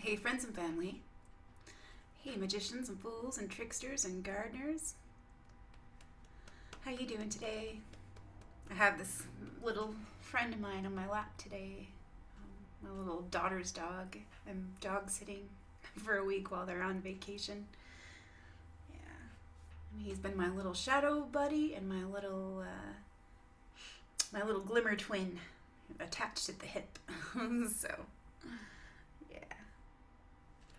Hey friends and family. Hey magicians and fools and tricksters and gardeners. How you doing today? I have this little friend of mine on my lap today. My little daughter's dog. I'm dog sitting for a week while they're on vacation. Yeah. And he's been my little shadow buddy and my little glimmer twin attached at the hip. So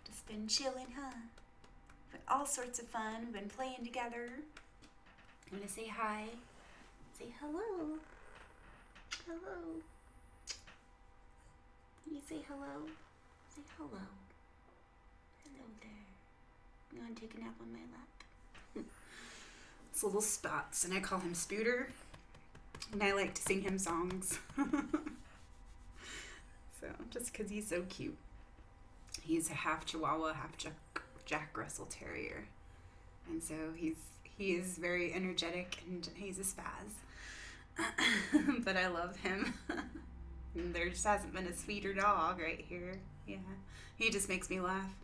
just been chilling, huh? But all sorts of fun. Been playing together. I'm gonna say hi. Say hello. Hello. Can you say hello? Say hello. Hello there. You wanna take a nap on my lap? It's little Spots, and I call him Spooter. And I like to sing him songs. So, just because he's so cute. He's a half Chihuahua, half Jack Russell Terrier. And so he is very energetic and he's a spaz. But I love him. There just hasn't been a sweeter dog right here. Yeah. He just makes me laugh.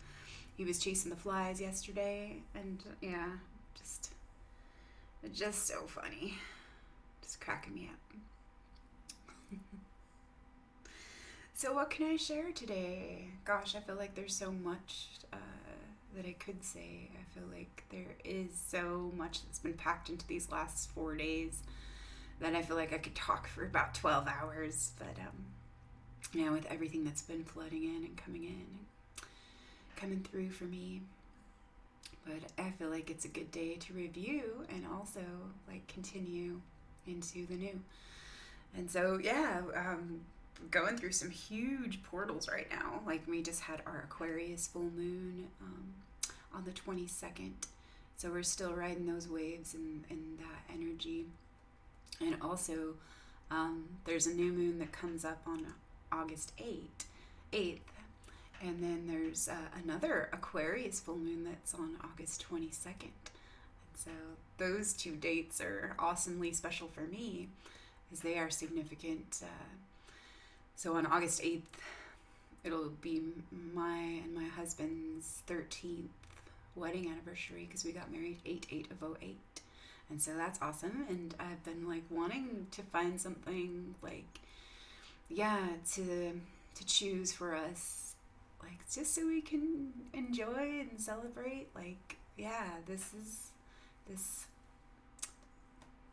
He was chasing the flies yesterday and just so funny. Just cracking me up. So what can I share today? Gosh, I feel like there's so much that I could say. I feel like there is so much that's been packed into these last 4 days that I feel like I could talk for about 12 hours. But, with everything that's been flooding in and coming through for me. But I feel like it's a good day to review and also, continue into the new. And so, going through some huge portals right now. We just had our Aquarius full moon on the 22nd. So we're still riding those waves and that energy. And also, there's a new moon that comes up on August 8th. And then there's another Aquarius full moon that's on August 22nd. And so those two dates are awesomely special for me as they are significant. So on August 8th, it'll be my and my husband's 13th wedding anniversary because we got married 8/8/08. And so that's awesome. And I've been wanting to find something to choose for us, just so we can enjoy and celebrate. This is this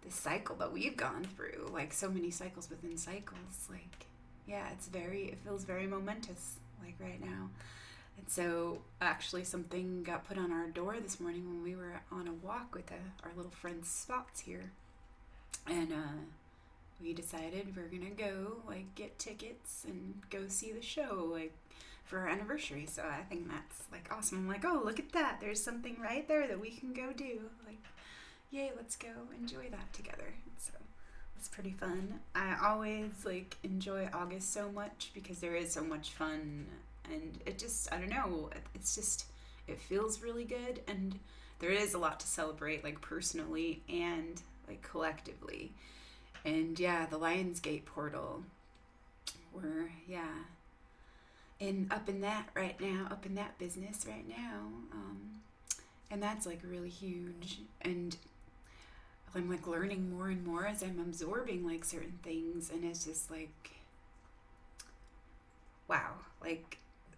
cycle that we've gone through, so many cycles within cycles. It feels very momentous, right now. And so, actually, something got put on our door this morning when we were on a walk with our little friend Spots here. And we decided we're going to go, get tickets and go see the show, for our anniversary. So I think that's, awesome. I'm like, oh, look at that. There's something right there that we can go do. Yay, let's go enjoy that together. So it's pretty fun. I always enjoy August so much because there is so much fun, and it just, I don't know, it feels really good, and there is a lot to celebrate, personally and collectively. And the Lionsgate portal, we're up in that business right now, and that's really huge. And I'm learning more and more as I'm absorbing certain things, and it's just wow,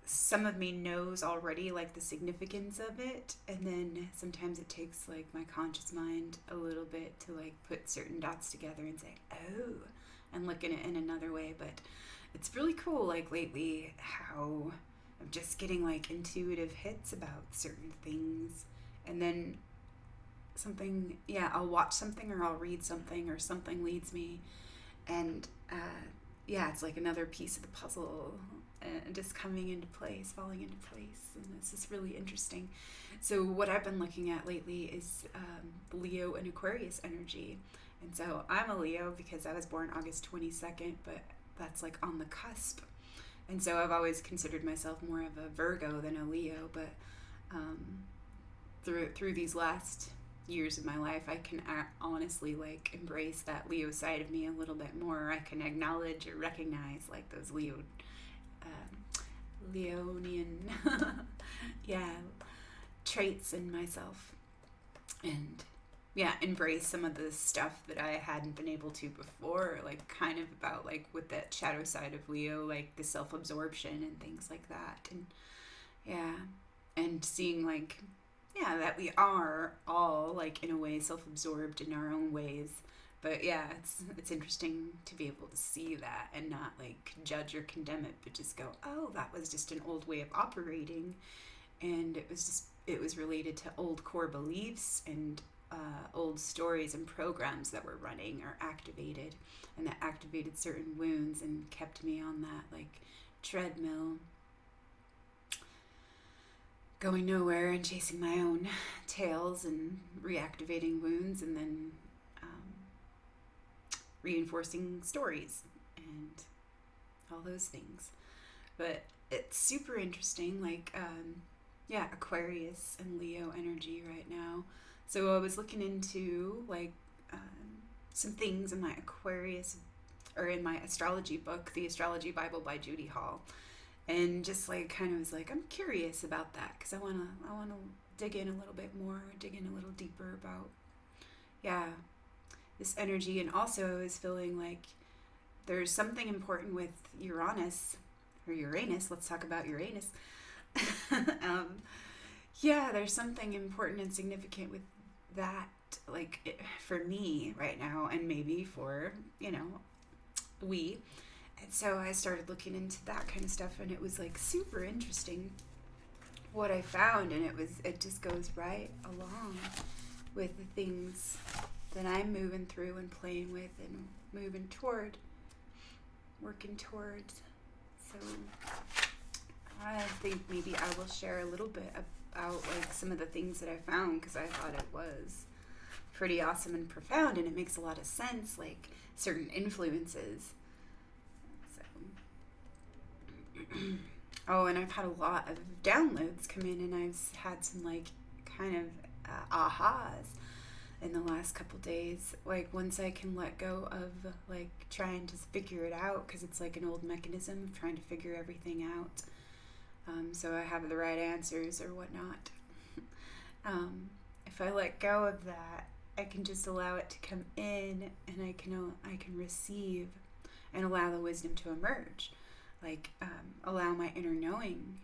some of me knows already the significance of it, and then sometimes it takes my conscious mind a little bit to put certain dots together and say, oh, and look at it in another way. But it's really cool lately how I'm just getting intuitive hits about certain things, and then something, I'll watch something or I'll read something or something leads me, and it's another piece of the puzzle just coming into place, falling into place, and this is really interesting. So what I've been looking at lately is Leo and Aquarius energy. And so I'm a Leo because I was born August 22nd, but that's on the cusp. And so I've always considered myself more of a Virgo than a Leo, but through these last years of my life, I can honestly embrace that Leo side of me a little bit more. I can acknowledge or recognize those Leo Leonian, yeah, traits in myself, and yeah, embrace some of the stuff that I hadn't been able to before, like kind of about like with that shadow side of Leo, like the self-absorption and things like that. And yeah, and seeing like, yeah, that we are all like in a way self-absorbed in our own ways. But yeah, it's interesting to be able to see that and not like judge or condemn it, but just go, oh, that was just an old way of operating, and it was related to old core beliefs and old stories and programs that were running or activated, and that activated certain wounds and kept me on that like treadmill, going nowhere and chasing my own tails and reactivating wounds, and then reinforcing stories and all those things. But it's super interesting, like yeah, Aquarius and Leo energy right now. So I was looking into like some things in my Aquarius, or in my astrology book, The Astrology Bible by Judy Hall, and just like kind of was like, I'm curious about that because I wanna dig in a little bit more, dig in a little deeper about, yeah, this energy. And also I was feeling like there's something important with Uranus, or Uranus. Let's talk about Uranus. Yeah, there's something important and significant with that, like for me right now, and maybe for, we. And so I started looking into that kind of stuff, and it was like super interesting what I found, and it just goes right along with the things that I'm moving through and playing with and moving toward, working towards. So I think maybe I will share a little bit about like some of the things that I found, because I thought it was pretty awesome and profound, and it makes a lot of sense, like certain influences. So oh, and I've had a lot of downloads come in, and I've had some like kind of ahas in the last couple days, like once I can let go of like trying to figure it out, because it's like an old mechanism of trying to figure everything out, so I have the right answers or whatnot. If I let go of that, I can just allow it to come in, and I can receive and allow the wisdom to emerge, like allow my inner knowingness,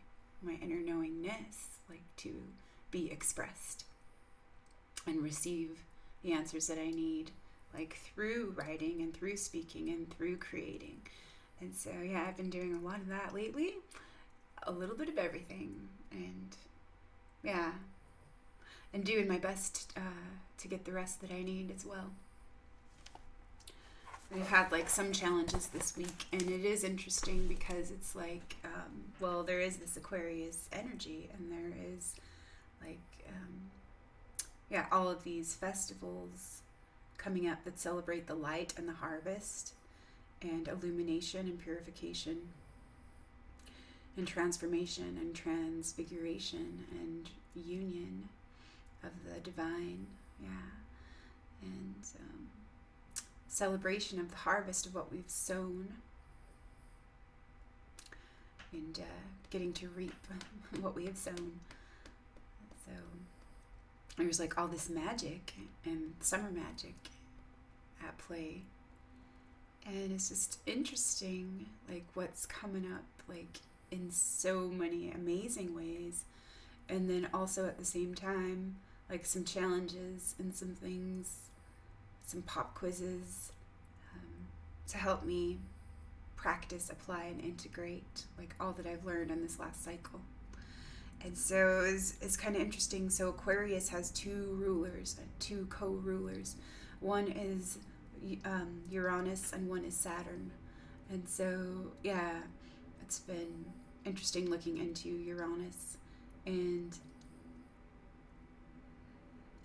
like to be expressed and receive the answers that I need, like through writing and through speaking and through creating. And so yeah, I've been doing a lot of that lately, a little bit of everything, and yeah, and doing my best to get the rest that I need as well. I've had like some challenges this week, and it is interesting because it's like, well, there is this Aquarius energy, and there is like, yeah, all of these festivals coming up that celebrate the light and the harvest and illumination and purification and transformation and transfiguration and union of the divine, yeah, and celebration of the harvest of what we've sown, and getting to reap what we have sown. So there's like all this magic and summer magic at play, and it's just interesting like what's coming up like in so many amazing ways, and then also at the same time like some challenges and some things, some pop quizzes, to help me practice, apply, and integrate like all that I've learned in this last cycle. And so it's kind of interesting. So Aquarius has two rulers, two co-rulers. One is Uranus and one is Saturn. And so, yeah, it's been interesting looking into Uranus. And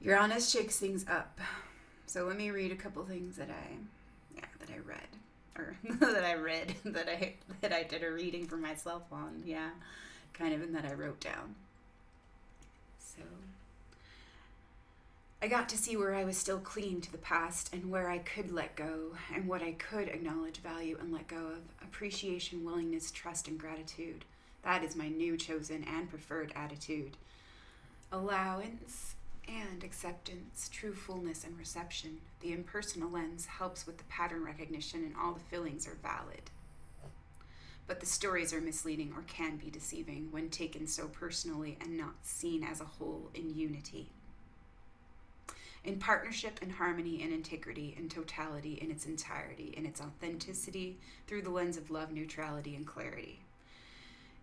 Uranus shakes things up. So let me read a couple things that I read, or that I did a reading for myself on, yeah, kind of, and that I wrote down. So I got to see where I was still clinging to the past, and where I could let go, and what I could acknowledge, value, and let go of: appreciation, willingness, trust, and gratitude. That is my new chosen and preferred attitude. Allowance and acceptance, true fullness and reception. The impersonal lens helps with the pattern recognition, and all the feelings are valid. But the stories are misleading or can be deceiving when taken so personally and not seen as a whole in unity. In partnership and harmony and integrity and totality in its entirety, in its authenticity, through the lens of love, neutrality, and clarity.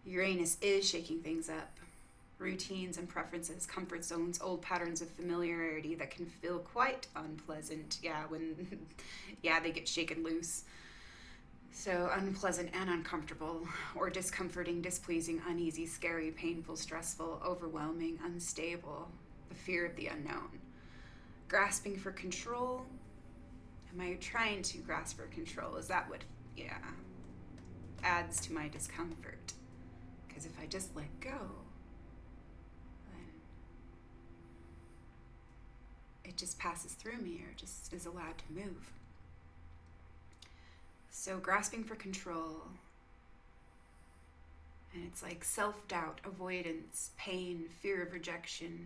Uranus is shaking things up. Routines and preferences, comfort zones, old patterns of familiarity that can feel quite unpleasant. They get shaken loose. So unpleasant and uncomfortable, or discomforting, displeasing, uneasy, scary, painful, stressful, overwhelming, unstable. The fear of the unknown. Grasping for control. Am I trying to grasp for control? Is that what, adds to my discomfort? Because if I just let go, then it just passes through me or just is allowed to move. So grasping for control, and it's like self-doubt, avoidance, pain, fear of rejection,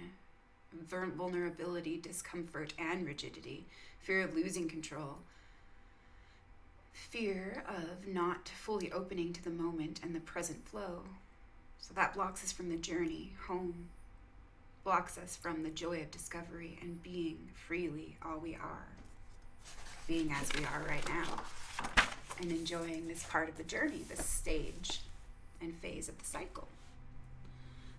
vulnerability, discomfort, and rigidity, fear of losing control, fear of not fully opening to the moment and the present flow. So that blocks us from the journey home, blocks us from the joy of discovery and being freely all we are, being as we are right now, and enjoying this part of the journey, this stage and phase of the cycle.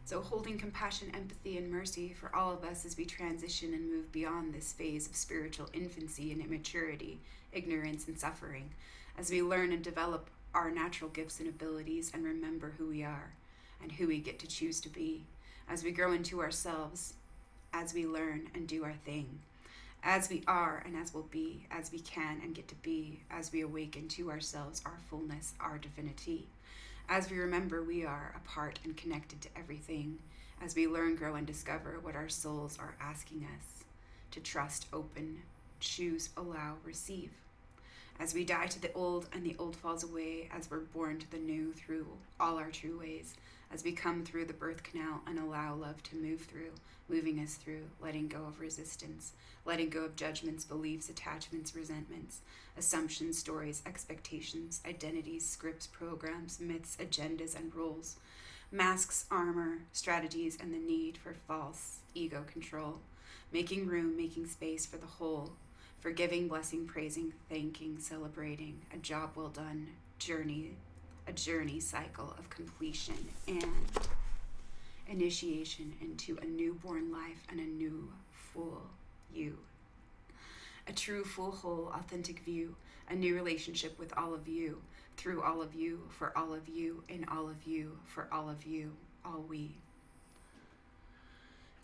So holding compassion, empathy, and mercy for all of us as we transition and move beyond this phase of spiritual infancy and immaturity, ignorance, and suffering, as we learn and develop our natural gifts and abilities and remember who we are and who we get to choose to be, as we grow into ourselves, as we learn and do our thing, as we are and as we'll be, as we can and get to be, as we awaken to ourselves, our fullness, our divinity. As we remember we are a part and connected to everything, as we learn, grow, and discover what our souls are asking us to trust, open, choose, allow, receive. As we die to the old and the old falls away, as we're born to the new through all our true ways, as we come through the birth canal and allow love to move through, moving us through, letting go of resistance, letting go of judgments, beliefs, attachments, resentments, assumptions, stories, expectations, identities, scripts, programs, myths, agendas, and roles, masks, armor, strategies, and the need for false ego control, making room, making space for the whole, forgiving, blessing, praising, thanking, celebrating, a job well done, a journey cycle of completion and initiation into a newborn life and a new full you. A true, full, whole, authentic view, a new relationship with all of you, through all of you, for all of you, in all of you, for all of you, all we.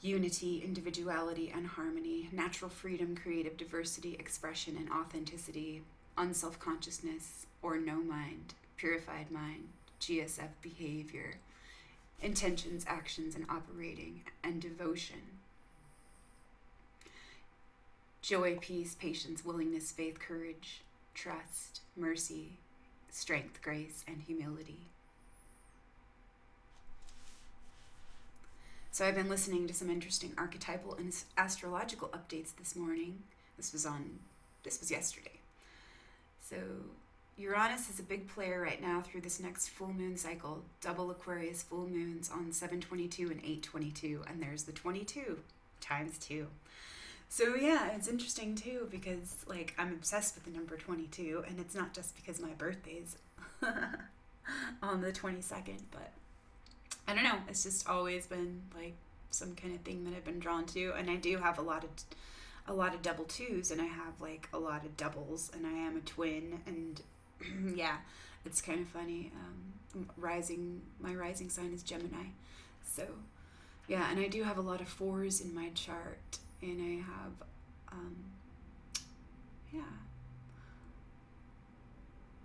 Unity, individuality, and harmony, natural freedom, creative diversity, expression, and authenticity, unself-consciousness or no mind, purified mind, GSF behavior, intentions, actions, and operating, and devotion. Joy, peace, patience, willingness, faith, courage, trust, mercy, strength, grace, and humility. So I've been listening to some interesting archetypal and astrological updates this morning. This was yesterday. So Uranus is a big player right now through this next full moon cycle, double Aquarius full moons on 7/22 and 8/22, and there's the 22 times 2. So yeah, it's interesting too because I'm obsessed with the number 22, and it's not just because my birthday's on the 22nd, but I don't know, it's just always been some kind of thing that I've been drawn to, and I do have a lot of double twos, and I have a lot of doubles, and I am a twin, and yeah, it's kind of funny. My rising sign is Gemini, so yeah, and I do have a lot of 4s in my chart, and I have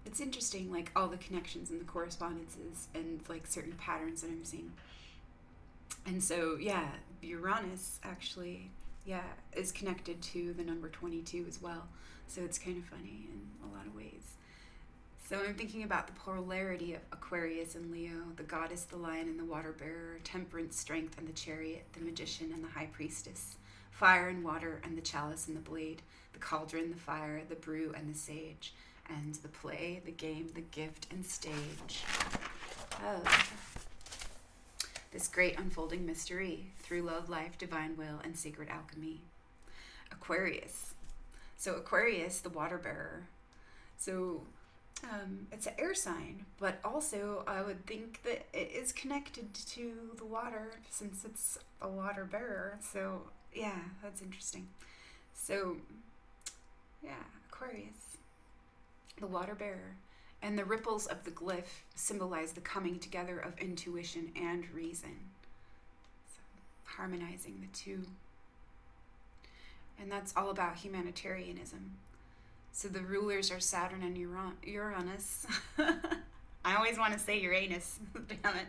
it's interesting, all the connections and the correspondences and certain patterns that I'm seeing. And so yeah, Uranus actually is connected to the number 22 as well, so it's kind of funny in a lot of ways. So I'm thinking about the polarity of Aquarius and Leo, the goddess, the lion, and the water bearer, temperance, strength, and the chariot, the magician, and the high priestess, fire and water, and the chalice and the blade, the cauldron, the fire, the brew, and the sage, and the play, the game, the gift, and stage of this great unfolding mystery through love, life, divine will, and sacred alchemy. Aquarius. So Aquarius, the water bearer. So it's an air sign, but also I would think that it is connected to the water since it's a water bearer. So yeah, that's interesting. So yeah, Aquarius, the water bearer. And the ripples of the glyph symbolize the coming together of intuition and reason. So harmonizing the two. And that's all about humanitarianism. So the rulers are Saturn and Uranus. I always want to say Uranus, damn it.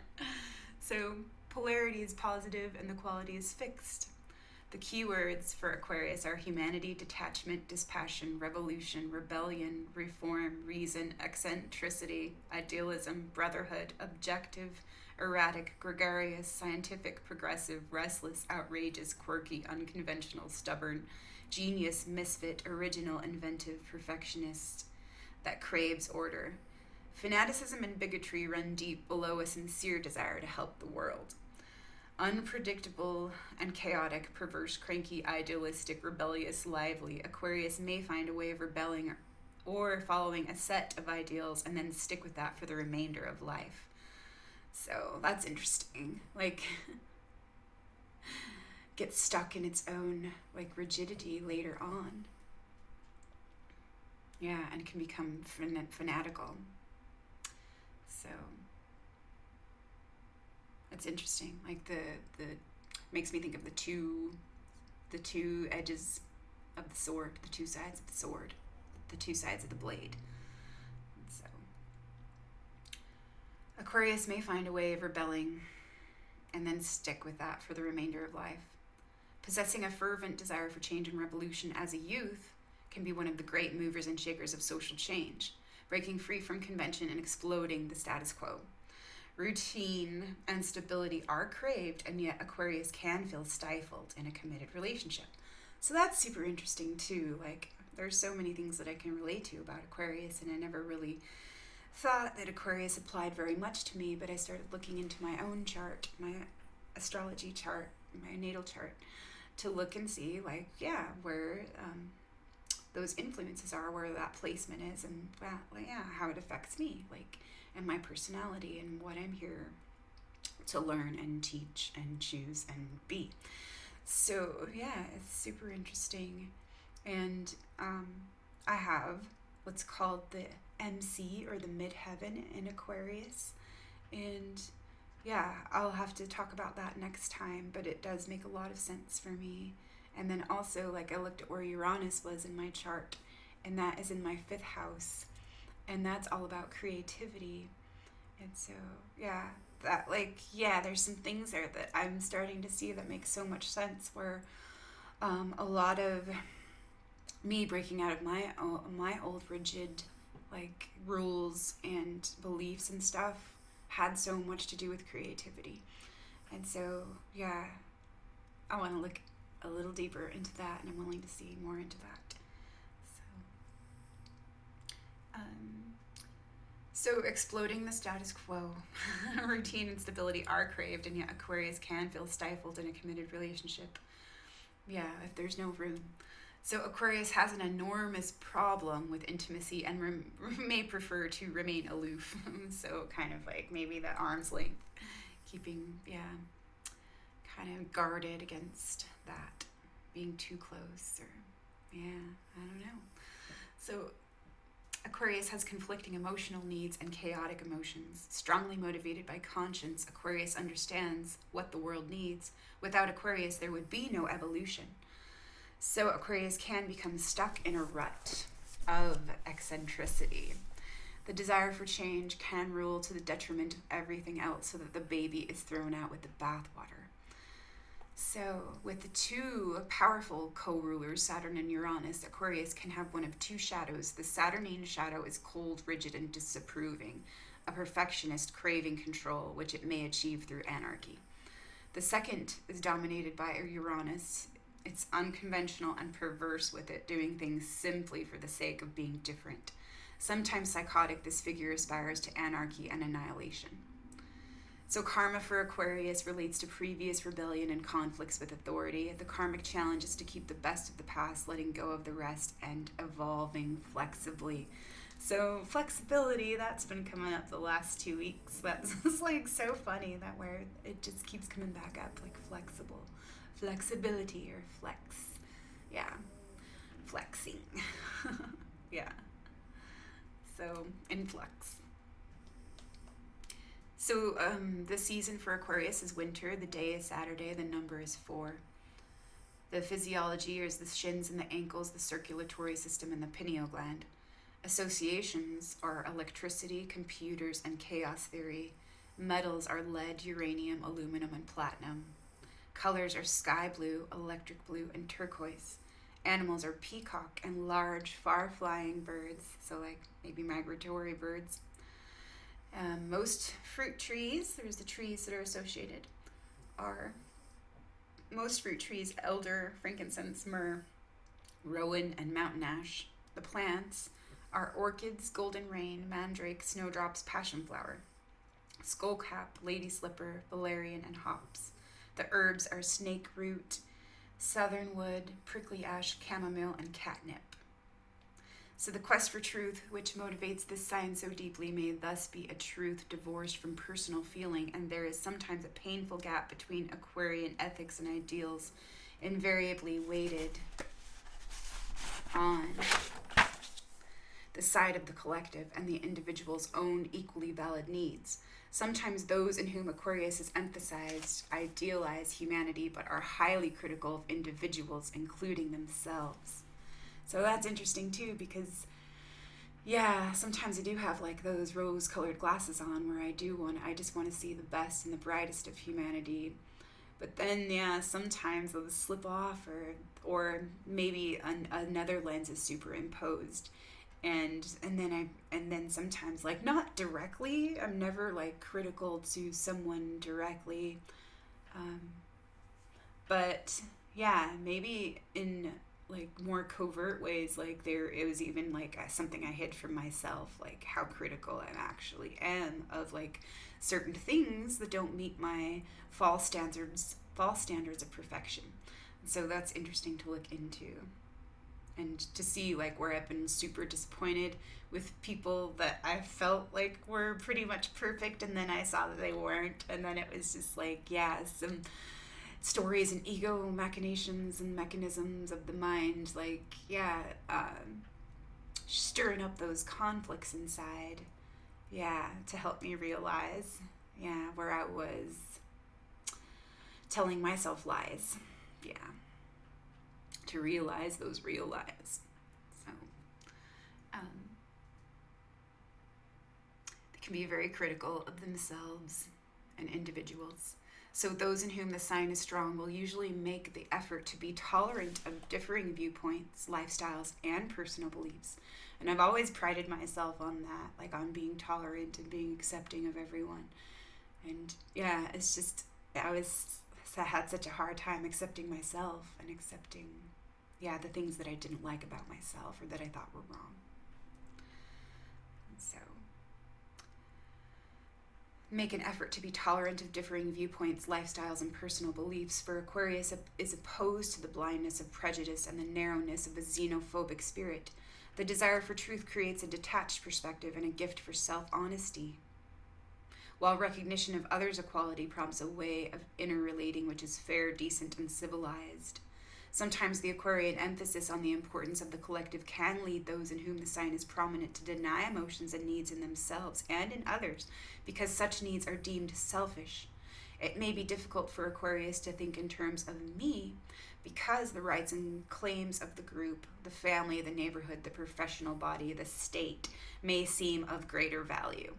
So polarity is positive and the quality is fixed. The keywords for Aquarius are humanity, detachment, dispassion, revolution, rebellion, reform, reason, eccentricity, idealism, brotherhood, objective, erratic, gregarious, scientific, progressive, restless, outrageous, quirky, unconventional, stubborn, genius, misfit, original, inventive, perfectionist, that craves order. Fanaticism and bigotry run deep below a sincere desire to help the world. Unpredictable and chaotic, perverse, cranky, idealistic, rebellious, lively, Aquarius may find a way of rebelling or following a set of ideals and then stick with that for the remainder of life. So that's interesting. Like, get stuck in its own like rigidity later on. Yeah, and can become fanatical. So it's interesting. Like the makes me think of the two edges of the sword, the two sides of the sword, the two sides of the blade. So Aquarius may find a way of rebelling and then stick with that for the remainder of life. Possessing a fervent desire for change and revolution as a youth can be one of the great movers and shakers of social change, breaking free from convention and exploding the status quo. Routine and stability are craved, and yet Aquarius can feel stifled in a committed relationship. So that's super interesting too. Like, there's so many things that I can relate to about Aquarius, and I never really thought that Aquarius applied very much to me, but I started looking into my own chart, my astrology chart, my natal chart, to look and see, like, yeah, where those influences are, where that placement is, and how it affects me, like, and my personality and what I'm here to learn and teach and choose and be. So yeah, it's super interesting. And I have what's called the MC, or the midheaven, in Aquarius. And yeah, I'll have to talk about that next time, but it does make a lot of sense for me. And then also, like, I looked at where Uranus was in my chart, and that is in my 5th house, and that's all about creativity. And so yeah, that, like, yeah, there's some things there that I'm starting to see that make so much sense, where a lot of me breaking out of my old rigid, like, rules and beliefs and stuff had so much to do with creativity. And so yeah, I want to look a little deeper into that, and I'm willing to see more into that. So exploding the status quo. Routine and stability are craved, and yet Aquarius can feel stifled in a committed relationship. Yeah, if there's no room. So Aquarius has an enormous problem with intimacy and may prefer to remain aloof. So kind of like maybe the arm's length, keeping, kind of guarded against that, being too close, or I don't know. So Aquarius has conflicting emotional needs and chaotic emotions. Strongly motivated by conscience, Aquarius understands what the world needs. Without Aquarius, there would be no evolution. So Aquarius can become stuck in a rut of eccentricity. The desire for change can rule to the detriment of everything else, so that the baby is thrown out with the bathwater. So, with the two powerful co-rulers, Saturn and Uranus, Aquarius can have one of two shadows. The Saturnine shadow is cold, rigid, and disapproving, a perfectionist craving control, which it may achieve through anarchy. The second is dominated by Uranus. It's unconventional and perverse with it, doing things simply for the sake of being different. Sometimes psychotic, this figure aspires to anarchy and annihilation. So karma for Aquarius relates to previous rebellion and conflicts with authority. The karmic challenge is to keep the best of the past, letting go of the rest, and evolving flexibly. So flexibility, that's been coming up the last 2 weeks. That's just like so funny that where it just keeps coming back up, like flexible. Flexibility or flex. Yeah. Flexing. Yeah. So, influx. So the season for Aquarius is winter. The day is Saturday. The number is 4. The physiology is the shins and the ankles, the circulatory system, and the pineal gland. Associations are electricity, computers, and chaos theory. Metals are lead, uranium, aluminum, and platinum. Colors are sky blue, electric blue, and turquoise. Animals are peacock and large, far-flying birds, so like maybe migratory birds. Most fruit trees, there's the trees that are associated, are most fruit trees, elder, frankincense, myrrh, rowan, and mountain ash. The plants are orchids, golden rain, mandrake, snowdrops, passionflower, skullcap, lady slipper, valerian, and hops. The herbs are snake root, southernwood, prickly ash, chamomile, and catnip. So the quest for truth, which motivates this sign so deeply, may thus be a truth divorced from personal feeling, and there is sometimes a painful gap between Aquarian ethics and ideals, invariably weighted on the side of the collective and the individual's own equally valid needs. Sometimes those in whom Aquarius is emphasized idealize humanity, but are highly critical of individuals, including themselves. So that's interesting too, because yeah, sometimes I do have like those rose-colored glasses on where I just want to see the best and the brightest of humanity. But then yeah, sometimes I'll slip off, or maybe another lens is superimposed. And then sometimes, like, not directly, I'm never like critical to someone directly, but yeah, maybe in like more covert ways, like it was even like something I hid from myself, like how critical I actually am of like certain things that don't meet my false standards of perfection. So that's interesting to look into, and to see like where I've been super disappointed with people that I felt like were pretty much perfect, and then I saw that they weren't, and then it was just like, yeah, some stories and ego machinations and mechanisms of the mind, like, yeah, stirring up those conflicts inside, yeah, to help me realize, yeah, where I was telling myself lies, yeah, to realize those real lies. So, they can be very critical of themselves and individuals. So those in whom the sign is strong will usually make the effort to be tolerant of differing viewpoints, lifestyles, and personal beliefs. And I've always prided myself on that, like on being tolerant and being accepting of everyone. And yeah, it's just, I had such a hard time accepting myself and accepting, yeah, the things that I didn't like about myself or that I thought were wrong. And so, make an effort to be tolerant of differing viewpoints, lifestyles, and personal beliefs, for Aquarius is opposed to the blindness of prejudice and the narrowness of a xenophobic spirit. The desire for truth creates a detached perspective and a gift for self-honesty, while recognition of others' equality prompts a way of interrelating which is fair, decent, and civilized. Sometimes the Aquarian emphasis on the importance of the collective can lead those in whom the sign is prominent to deny emotions and needs in themselves and in others, because such needs are deemed selfish. It may be difficult for Aquarius to think in terms of me, because the rights and claims of the group, the family, the neighborhood, the professional body, the state may seem of greater value.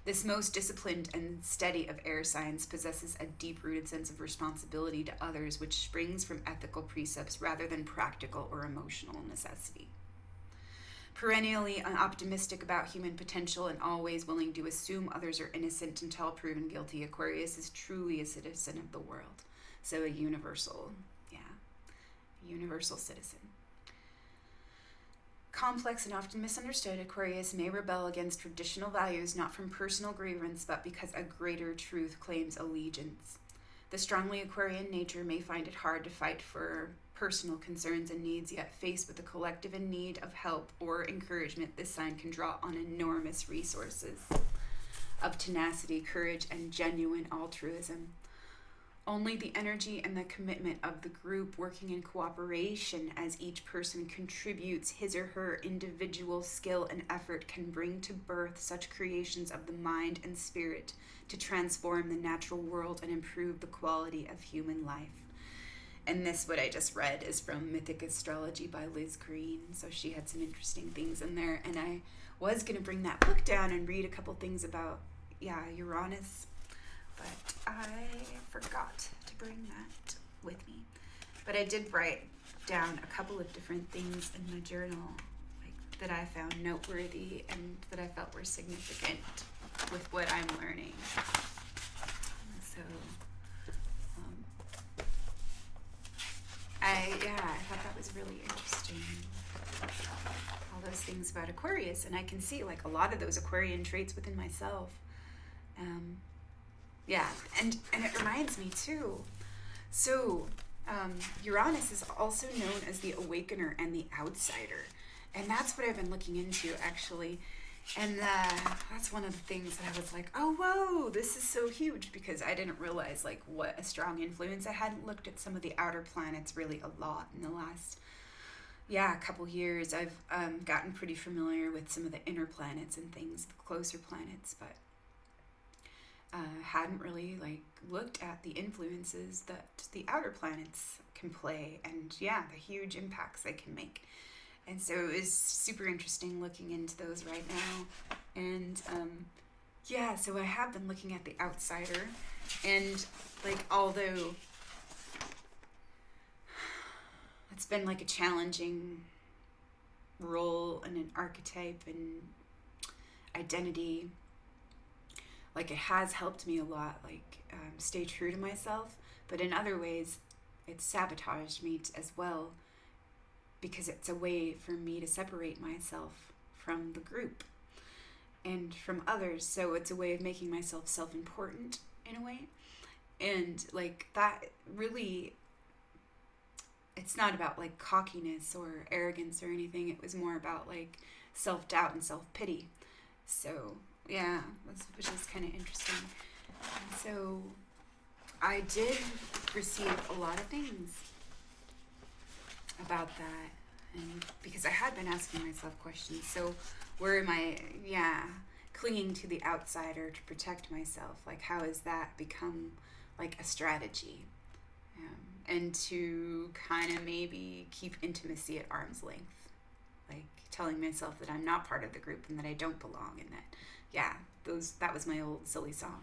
This most disciplined and steady of air signs possesses a deep-rooted sense of responsibility to others, which springs from ethical precepts rather than practical or emotional necessity. Perennially optimistic about human potential and always willing to assume others are innocent until proven guilty, Aquarius is truly a citizen of the world. So a universal citizen. Complex and often misunderstood, Aquarius may rebel against traditional values not from personal grievance, but because a greater truth claims allegiance. The strongly Aquarian nature may find it hard to fight for personal concerns and needs, yet faced with the collective in need of help or encouragement, this sign can draw on enormous resources of tenacity, courage, and genuine altruism. Only the energy and the commitment of the group working in cooperation as each person contributes his or her individual skill and effort can bring to birth such creations of the mind and spirit to transform the natural world and improve the quality of human life. And this, what I just read, is from Mythic Astrology by Liz Green. So she had some interesting things in there. And I was going to bring that book down and read a couple things about, Uranus. But I forgot to bring that with me. But I did write down a couple of different things in my journal, like that I found noteworthy and that I felt were significant with what I'm learning. So, I thought that was really interesting. All those things about Aquarius, and I can see like a lot of those Aquarian traits within myself. And it reminds me too. So, Uranus is also known as the awakener and the outsider. And that's what I've been looking into, actually. And that's one of the things that I was like, oh, whoa, this is so huge, because I didn't realize, like, what a strong influence. I hadn't looked at some of the outer planets really a lot in the last, couple years. I've gotten pretty familiar with some of the inner planets and things, the closer planets, but hadn't really looked at the influences that the outer planets can play, and the huge impacts they can make. And so it was super interesting looking into those right now. And so I have been looking at the outsider, and although it's been a challenging role and an archetype and identity, it has helped me a lot, stay true to myself, but in other ways it's sabotaged me as well, because it's a way for me to separate myself from the group and from others. So it's a way of making myself self-important in a way. And that really, it's not about cockiness or arrogance or anything. It was more about self-doubt and self-pity. So which is kind of interesting. And so I did receive a lot of things about that, and because I had been asking myself questions. So where am I clinging to the outsider to protect myself? How has that become a strategy, and to kind of maybe keep intimacy at arm's length, telling myself that I'm not part of the group and that I don't belong, and that that was my old silly song.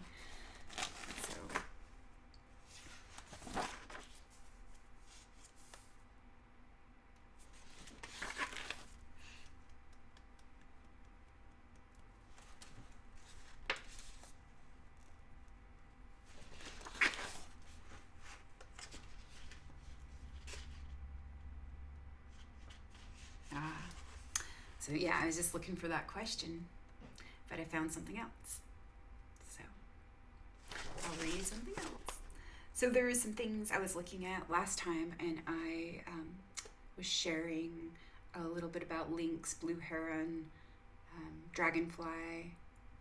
So I was just looking for that question, but I found something else. So I'll read something else. So there were some things I was looking at last time, and I was sharing a little bit about lynx, blue heron, dragonfly,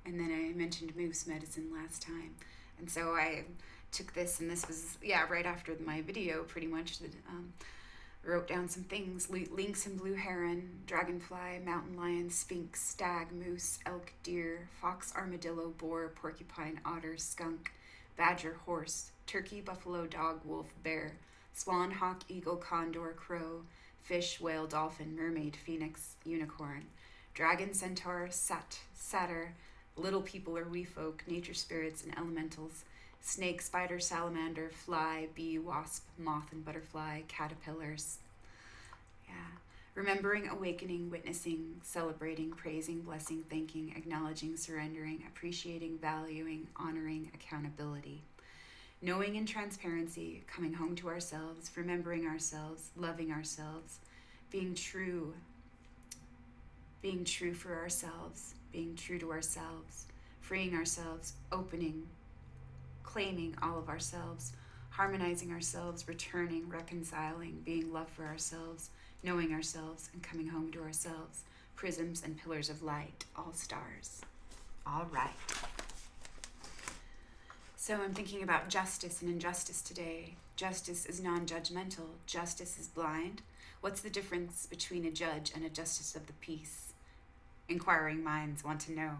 and then I mentioned moose medicine last time. And so I took this, and this was, right after my video, pretty much, that wrote down some things: lynx and blue heron, dragonfly, mountain lion, sphinx, stag, moose, elk, deer, fox, armadillo, boar, porcupine, otter, skunk, badger, horse, turkey, buffalo, dog, wolf, bear, swan, hawk, eagle, condor, crow, fish, whale, dolphin, mermaid, phoenix, unicorn, dragon, centaur, satyr, little people or wee folk, nature spirits and elementals, snake, spider, salamander, fly, bee, wasp, moth and butterfly, caterpillars. Yeah. Remembering, awakening, witnessing, celebrating, praising, blessing, thanking, acknowledging, surrendering, appreciating, valuing, honoring, accountability. Knowing and transparency, coming home to ourselves, remembering ourselves, loving ourselves, being true for ourselves, being true to ourselves, freeing ourselves, opening, claiming all of ourselves, harmonizing ourselves, returning, reconciling, being love for ourselves, knowing ourselves, and coming home to ourselves, prisms and pillars of light, all stars. All right. So I'm thinking about justice and injustice today. Justice is non-judgmental. Justice is blind. What's the difference between a judge and a justice of the peace? Inquiring minds want to know.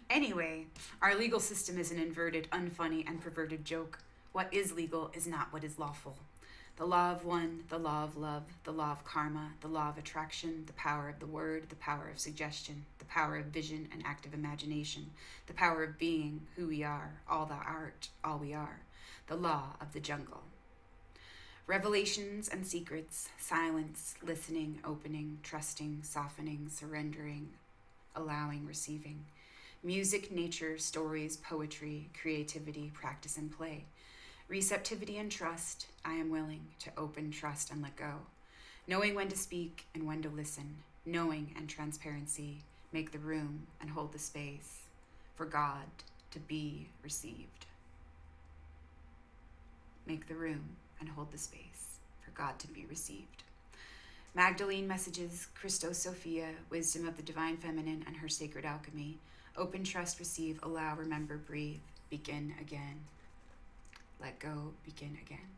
Anyway, our legal system is an inverted, unfunny, and perverted joke. What is legal is not what is lawful. The law of one, the law of love, the law of karma, the law of attraction, the power of the word, the power of suggestion, the power of vision and active imagination, the power of being who we are, all thou art, all we are, the law of the jungle. Revelations and secrets, silence, listening, opening, trusting, softening, surrendering, allowing, receiving. Music, nature, stories, poetry, creativity, practice and play. Receptivity and trust, I am willing to open, trust, and let go. Knowing when to speak and when to listen. Knowing and transparency, make the room and hold the space for God to be received. Make the room and hold the space for God to be received. Magdalene messages, Christos Sophia, wisdom of the divine feminine and her sacred alchemy. Open, trust, receive, allow, remember, breathe, begin again. Let go, begin again.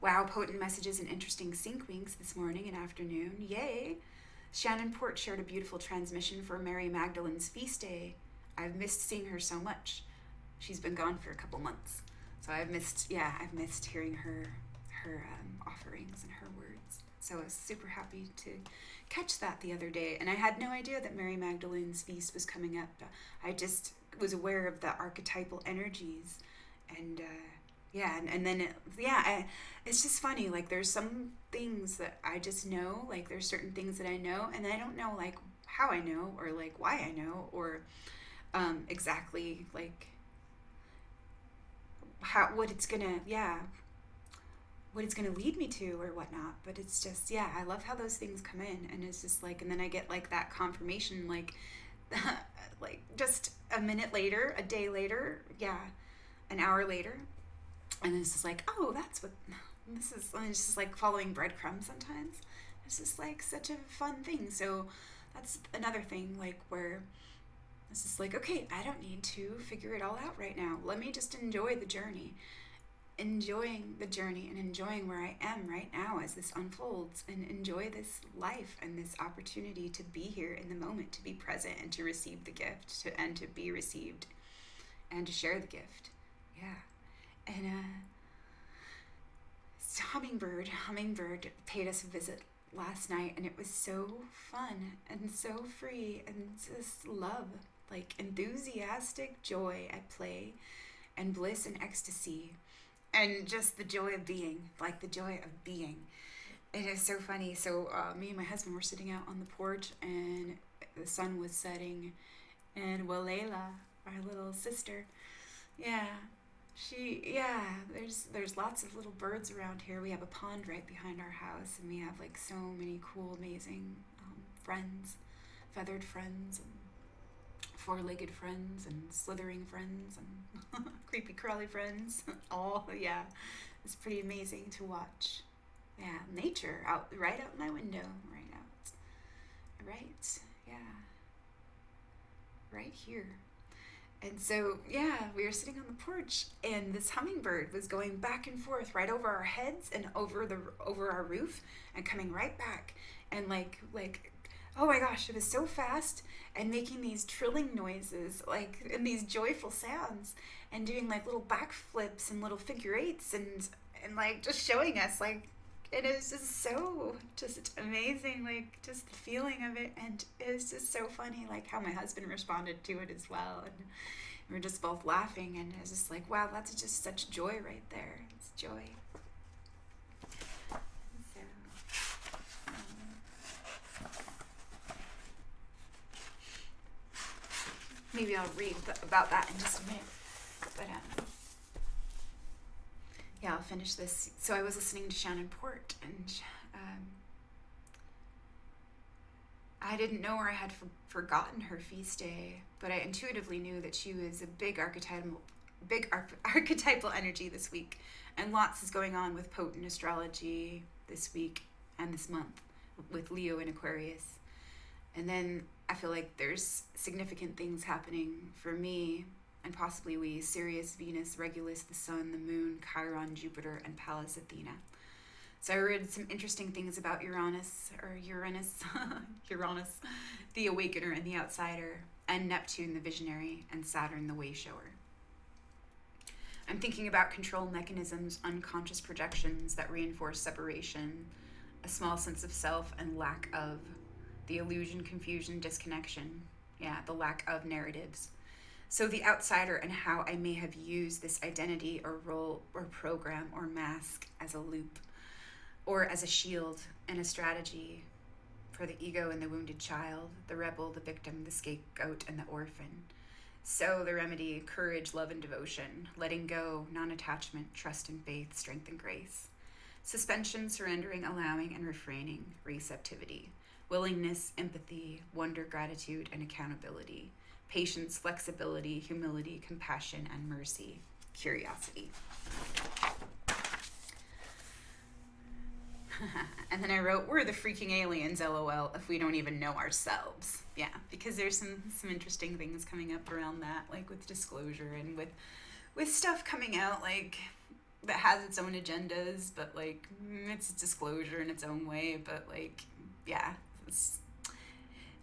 Wow, potent messages and interesting sync winks this morning and afternoon. Yay! Shannon Port shared a beautiful transmission for Mary Magdalene's feast day. I've missed seeing her so much. She's been gone for a couple months. So I've missed hearing her offerings and her words. So I was super happy to catch that the other day. And I had no idea that Mary Magdalene's feast was coming up. I just was aware of the archetypal energies. And it's just funny. Like there's some things that I just know. Like there's certain things that I know, and I don't know like how I know or like why I know or exactly like what it's gonna lead me to or whatnot. But it's just I love how those things come in, and it's just like, and then I get like that confirmation like like just a minute later, a day later, an hour later, and it's just like, oh, that's what this is. And it's just like following breadcrumbs sometimes. It's just like such a fun thing. So that's another thing, like where it's just like, okay, I don't need to figure it all out right now. Let me just enjoy the journey. Enjoying the journey and enjoying where I am right now as this unfolds, and enjoy this life and this opportunity to be here in the moment, to be present and to receive the gift, and to be received and to share the gift. And Hummingbird paid us a visit last night, and it was so fun and so free and just love, like enthusiastic joy at play and bliss and ecstasy and just the joy of being, like the joy of being. It is so funny. So me and my husband were sitting out on the porch, and the sun was setting, and Walela, our little sister, there's lots of little birds around here. We have a pond right behind our house, and we have like so many cool, amazing friends, feathered friends, and four-legged friends, and slithering friends, and creepy crawly friends. It's pretty amazing to watch. Nature right out my window, right here. And so, we were sitting on the porch, and this hummingbird was going back and forth right over our heads and over our roof and coming right back. And like, oh my gosh, it was so fast, and making these trilling noises, like, and these joyful sounds, and doing like little backflips and little figure eights, and like just showing us like And it was just so just amazing, like just the feeling of it. And it was just so funny, like how my husband responded to it as well. And we were just both laughing, and it was just like, wow, that's just such joy right there. It's joy. So, maybe I'll read about that in just a minute. But yeah, I'll finish this. So I was listening to Shannon Port, and I didn't know, or I had forgotten her feast day, but I intuitively knew that she was a big archetypal energy this week, and lots is going on with potent astrology this week and this month with Leo and Aquarius. And then I feel like there's significant things happening for me, and possibly we: Sirius, Venus, Regulus, the Sun, the Moon, Chiron, Jupiter, and Pallas Athena. So I read some interesting things about Uranus, the awakener and the outsider, and Neptune, the visionary, and Saturn, the way shower. I'm thinking about control mechanisms, unconscious projections that reinforce separation, a small sense of self, and lack of, the illusion, confusion, disconnection. Yeah, the lack of narratives. So the outsider, and how I may have used this identity or role or program or mask as a loop, or as a shield and a strategy for the ego and the wounded child, the rebel, the victim, the scapegoat, and the orphan. So the remedy: courage, love, and devotion, letting go, non-attachment, trust and faith, strength and grace. Suspension, surrendering, allowing, and refraining, receptivity. Willingness, empathy, wonder, gratitude, and accountability. Patience, flexibility, humility, compassion, and mercy. Curiosity. And then I wrote, we're the freaking aliens, LOL, if we don't even know ourselves. Yeah, because there's some interesting things coming up around that, like with disclosure and with stuff coming out, like, that has its own agendas, but, like, it's disclosure in its own way, but, like, yeah, it's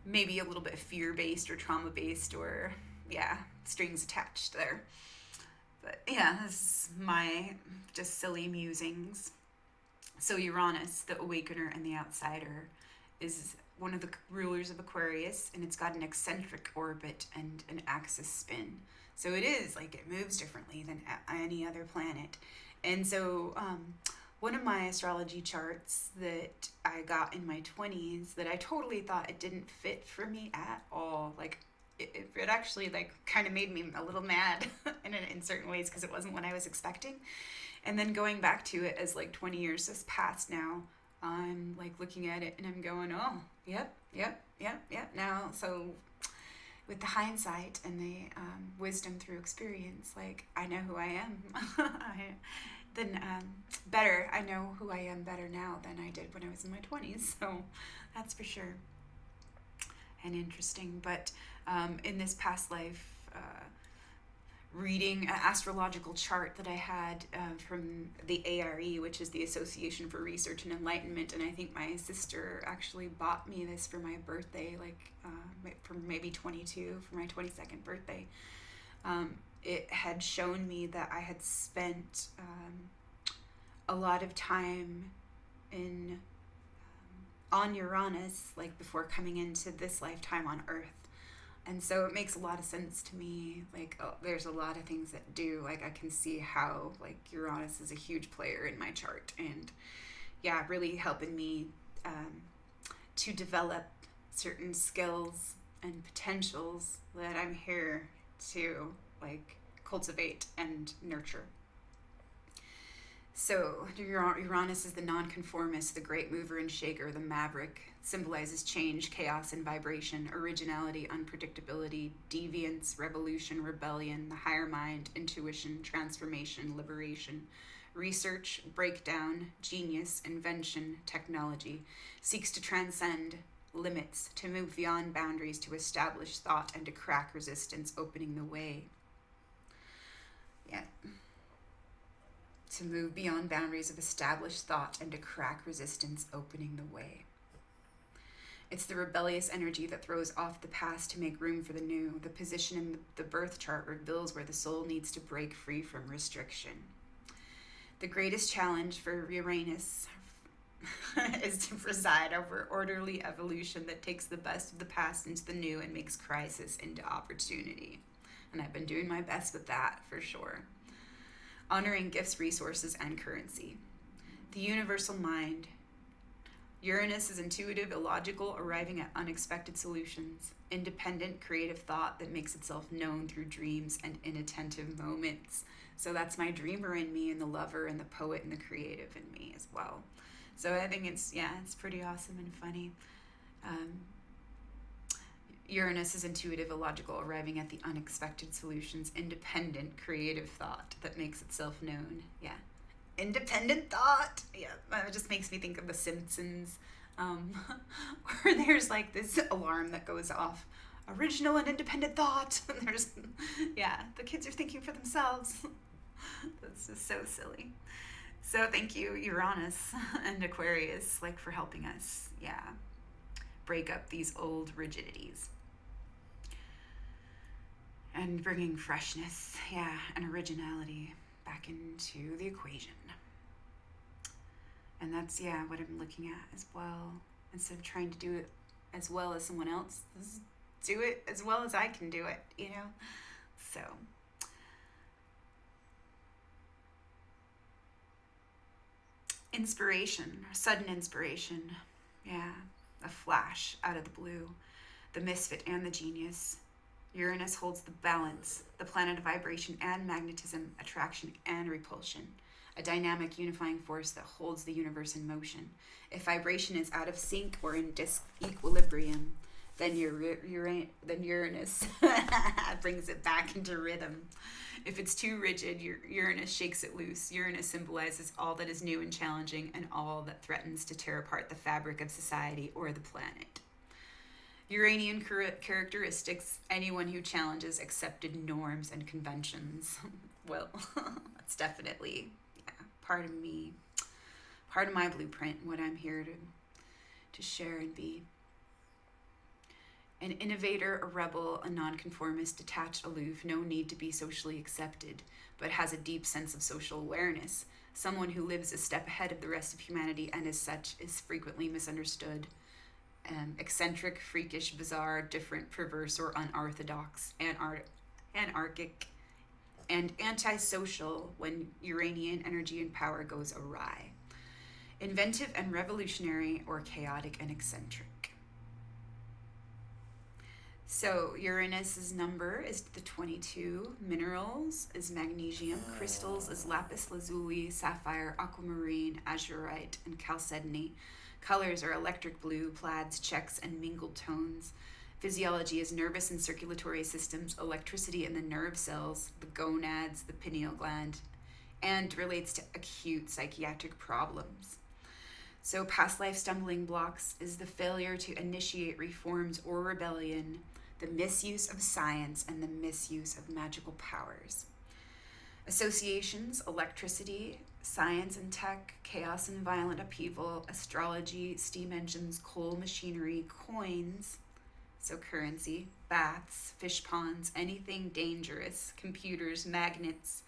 maybe a little bit fear-based or trauma-based, or, yeah, strings attached there. But, yeah, this is my just silly musings. So Uranus, the awakener and the outsider, is one of the rulers of Aquarius, and it's got an eccentric orbit and an axis spin. So it is, like, it moves differently than any other planet. And so one of my astrology charts that I got in my 20s that I totally thought it didn't fit for me at all, like, it actually, like, kind of made me a little mad in certain ways, because it wasn't what I was expecting. And then going back to it as, like, 20 years has passed now, I'm, like, looking at it and I'm going, oh, yep. Now, so with the hindsight and the wisdom through experience, like, I know who I am. I know who I am better now than I did when I was in my 20s. So that's for sure. And interesting. But in this past life, reading an astrological chart that I had from the ARE, which is the Association for Research and Enlightenment, and I think my sister actually bought me this for my birthday, like for maybe 22, for my 22nd birthday. It had shown me that I had spent a lot of time on Uranus, like, before coming into this lifetime on Earth. And so it makes a lot of sense to me. Like, there's a lot of things that do. Like, I can see how, like, Uranus is a huge player in my chart. And, yeah, really helping me to develop certain skills and potentials that I'm here to, like, cultivate and nurture. So Uranus is the nonconformist, the great mover and shaker, the maverick, symbolizes change, chaos, and vibration, originality, unpredictability, deviance, revolution, rebellion, the higher mind, intuition, transformation, liberation, research, breakdown, genius, invention, technology, seeks to transcend limits, to move beyond boundaries, to establish thought, and to crack resistance, opening the way. Yeah. To move beyond boundaries of established thought and to crack resistance, opening the way. It's the rebellious energy that throws off the past to make room for the new. The position in the birth chart reveals where the soul needs to break free from restriction. The greatest challenge for Uranus is to preside over orderly evolution that takes the best of the past into the new and makes crisis into opportunity. And I've been doing my best with that for sure. Honoring gifts, resources, and currency. The universal mind. Uranus is intuitive, illogical, arriving at unexpected solutions. Independent, creative thought that makes itself known through dreams and inattentive moments. So that's my dreamer in me, and the lover, and the poet, and the creative in me as well. So I think it's pretty awesome and funny. Uranus is intuitive, illogical, arriving at the unexpected solutions. Independent, creative thought that makes itself known. Yeah. Independent thought. Yeah, it just makes me think of The Simpsons, where there's like this alarm that goes off. Original and independent thought. And there's, the kids are thinking for themselves. That's just so silly. So thank you, Uranus and Aquarius, like for helping us, break up these old rigidities. And bringing freshness, and originality back into the equation. And that's, what I'm looking at as well. Instead of trying to do it as well as someone else, do it as well as I can do it, So, inspiration, sudden inspiration. A flash out of the blue. The misfit and the genius. Uranus holds the balance, the planet of vibration and magnetism, attraction and repulsion, a dynamic unifying force that holds the universe in motion. If vibration is out of sync or in disequilibrium, then Uranus brings it back into rhythm. If it's too rigid, Uranus shakes it loose. Uranus symbolizes all that is new and challenging and all that threatens to tear apart the fabric of society or the planet. Uranian characteristics, anyone who challenges accepted norms and conventions. Well, that's definitely part of me, part of my blueprint, what I'm here to share and be. An innovator, a rebel, a nonconformist, detached, aloof, no need to be socially accepted, but has a deep sense of social awareness. Someone who lives a step ahead of the rest of humanity and as such is frequently misunderstood. Eccentric, freakish, bizarre, different, perverse, or unorthodox, anarchic, and antisocial when Uranian energy and power goes awry. Inventive and revolutionary, or chaotic and eccentric. So Uranus's number is the 22. Minerals is magnesium. Crystals is lapis lazuli, sapphire, aquamarine, azurite, and chalcedony. Colors are electric blue, plaids, checks, and mingled tones. Physiology is nervous and circulatory systems, electricity in the nerve cells, the gonads, the pineal gland, and relates to acute psychiatric problems. So past life stumbling blocks is the failure to initiate reforms or rebellion, the misuse of science, and the misuse of magical powers. Associations, electricity, science and tech, chaos and violent upheaval, astrology, steam engines, coal machinery, coins, so currency, baths, fish ponds, anything dangerous, computers, magnets,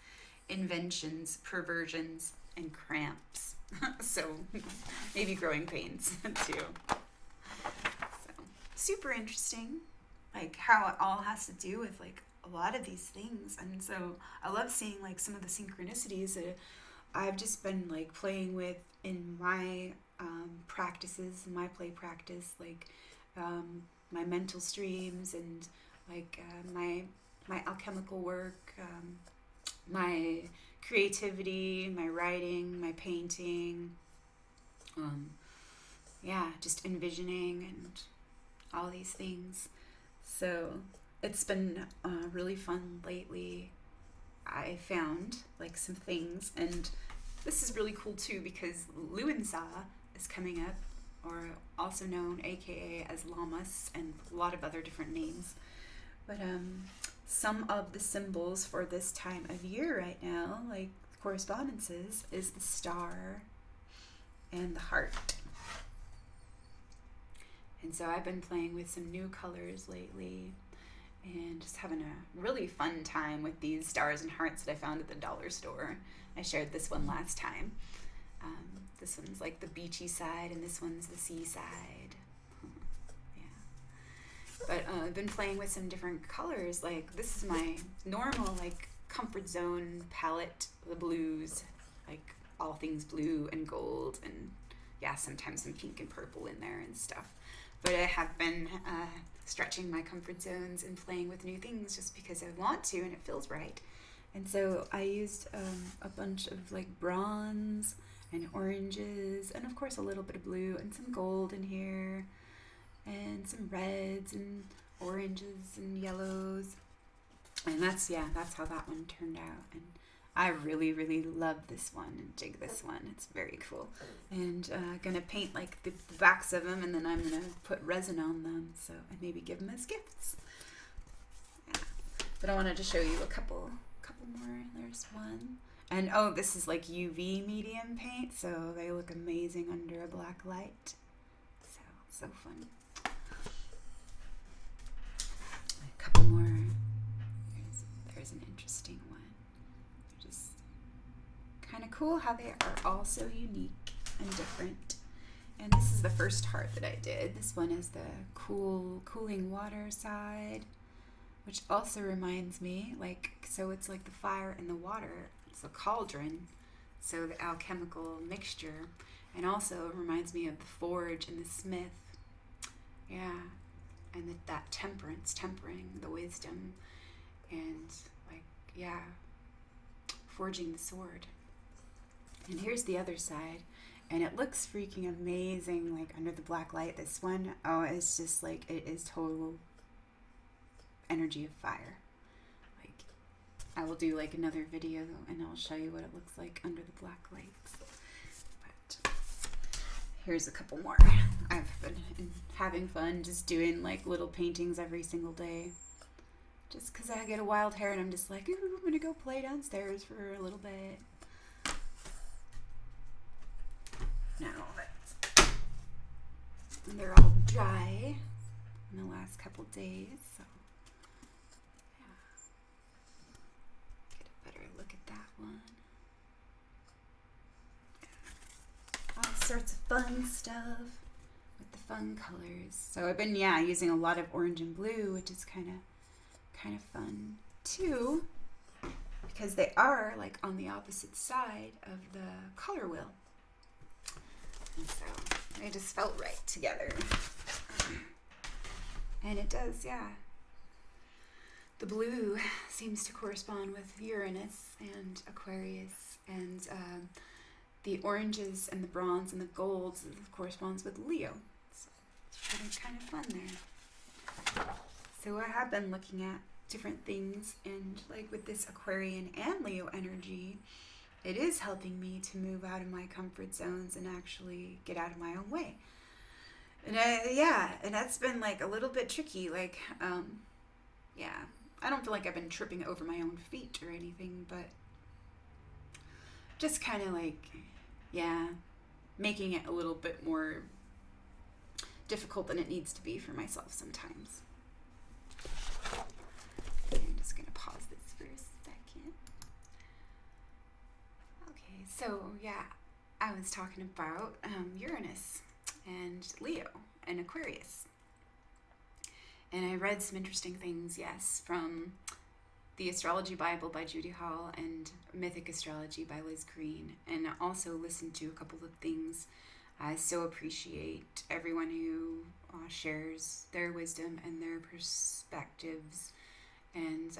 inventions, perversions, and cramps. So maybe growing pains too. So super interesting, like how it all has to do with like a lot of these things. And so I love seeing like some of the synchronicities that I've just been like playing with in my practices, my play practice, like my mental streams and like my alchemical work, my creativity, my writing, my painting, just envisioning and all these things. So it's been really fun lately. I found like some things, and this is really cool too because Luansa is coming up, or also known aka as Lammas and a lot of other different names. But some of the symbols for this time of year right now, like correspondences, is the star and the heart. And so I've been playing with some new colors lately and just having a really fun time with these stars and hearts that I found at the dollar store. I shared this one last time. This one's like the beachy side, and this one's the seaside. Yeah. But I've been playing with some different colors. Like, this is my normal, like, comfort zone palette, the blues, like all things blue and gold, and yeah, sometimes some pink and purple in there and stuff. But I have been stretching my comfort zones and playing with new things just because I want to and it feels right. And so I used a bunch of like bronze and oranges, and of course a little bit of blue and some gold in here, and some reds and oranges and yellows. And that's how that one turned out. And I really, really love this one and dig this one. It's very cool. And gonna paint like the backs of them, and then I'm gonna put resin on them, so and maybe give them as gifts. Yeah. But I wanted to show you a couple more. There's one. And oh, this is like UV medium paint, so they look amazing under a black light. So fun. A couple more. There's an interesting one. Just kind of cool how they are all so unique and different. And this is the first heart that I did. This one is the cooling water side, which also reminds me, like, so it's like the fire and the water. It's a cauldron, so the alchemical mixture, and also reminds me of the forge and the smith. Yeah, and that temperance, tempering the wisdom, and like, yeah, forging the sword. And here's the other side, and it looks freaking amazing, like under the black light. This one, oh, it's just like, it is total energy of fire. Like, I will do like another video and I'll show you what it looks like under the black lights. But here's a couple more. I've been having fun just doing like little paintings every single day, just because I get a wild hair and I'm just like, ooh, I'm gonna go play downstairs for a little bit. Now they're all dry in the last couple days, so yeah. Get a better look at that one. All sorts of fun stuff with the fun colors. So I've been using a lot of orange and blue, which is kind of fun too, because they are like on the opposite side of the color wheel. And so they just felt right together. And it does, yeah. The blue seems to correspond with Uranus and Aquarius, and the oranges and the bronze and the golds corresponds with Leo. So it's kind of fun there. So I have been looking at different things, and like with this Aquarian and Leo energy, it is helping me to move out of my comfort zones and actually get out of my own way. And and that's been like a little bit tricky. Like, I don't feel like I've been tripping over my own feet or anything, but just kind of like, making it a little bit more difficult than it needs to be for myself sometimes. I'm just going to pause this for a second. Okay, so I was talking about Uranus and Leo and Aquarius. And I read some interesting things, from the Astrology Bible by Judy Hall and Mythic Astrology by Liz Green, and also listened to a couple of things. I so appreciate everyone who shares their wisdom and their perspectives and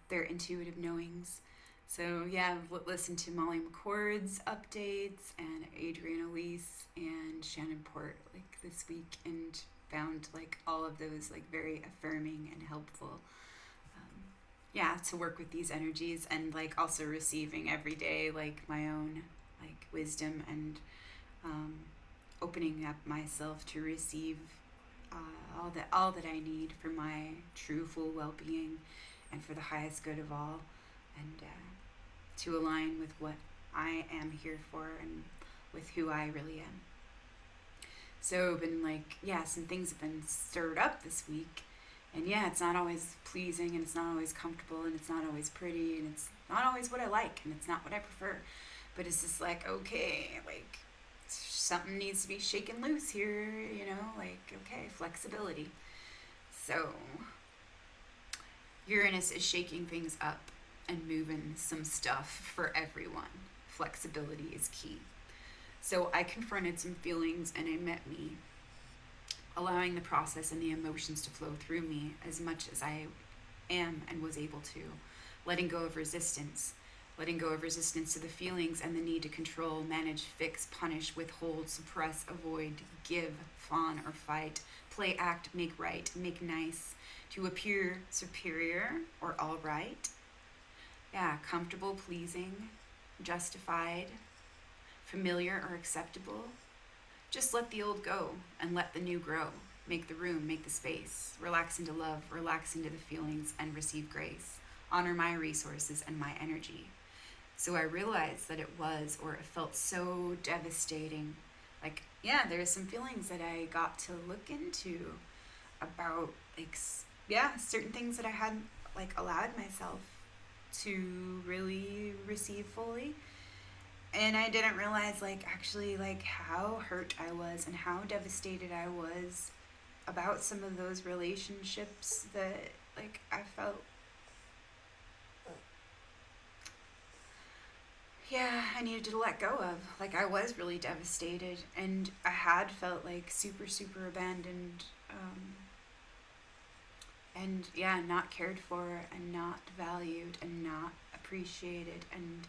their intuitive knowings. So I've listened to Molly McCord's updates and Adrienne Elise and Shannon Port like this week, and found like all of those like very affirming and helpful. To work with these energies, and like also receiving every day like my own like wisdom and opening up myself to receive all that I need for my true full well-being and for the highest good of all, and to align with what I am here for and with who I really am. So been like, some things have been stirred up this week, and it's not always pleasing, and it's not always comfortable, and it's not always pretty, and it's not always what I like, and it's not what I prefer. But it's just like, okay, like something needs to be shaken loose here, you know, like, okay, flexibility. So Uranus is shaking things up and moving some stuff for everyone. Flexibility is key. So I confronted some feelings and it met me, allowing the process and the emotions to flow through me as much as I am and was able to, letting go of resistance. Letting go of resistance to the feelings and the need to control, manage, fix, punish, withhold, suppress, avoid, give, fawn, or fight, play, act, make right, make nice, to appear superior or all right. Yeah, comfortable, pleasing, justified, familiar, or acceptable. Just let the old go and let the new grow. Make the room, make the space. Relax into love, relax into the feelings, and receive grace. Honor my resources and my energy. So I realized that it was, or it felt so devastating. Like, yeah, there's some feelings that I got to look into about, like, yeah, certain things that I hadn't, like, allowed myself to really receive fully. And I didn't realize, like, actually, like, how hurt I was and how devastated I was about some of those relationships that, like, I felt, yeah, I needed to let go of. Like, I was really devastated, and I had felt, like, super, super abandoned, and, yeah, not cared for, and not valued, and not appreciated, and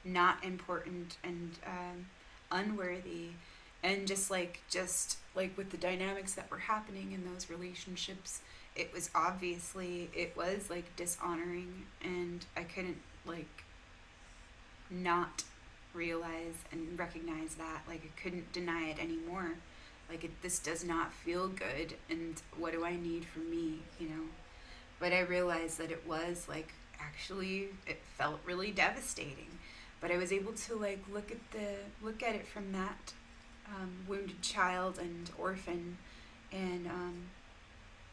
not important, and unworthy. And just like with the dynamics that were happening in those relationships, it was like dishonoring, and I couldn't, like, not realize and recognize that. Like, I couldn't deny it anymore. Like, this does not feel good, and what do I need from me, you know? But I realized that it was, like, actually, it felt really devastating. But I was able to, like, look at it from that wounded child and orphan, and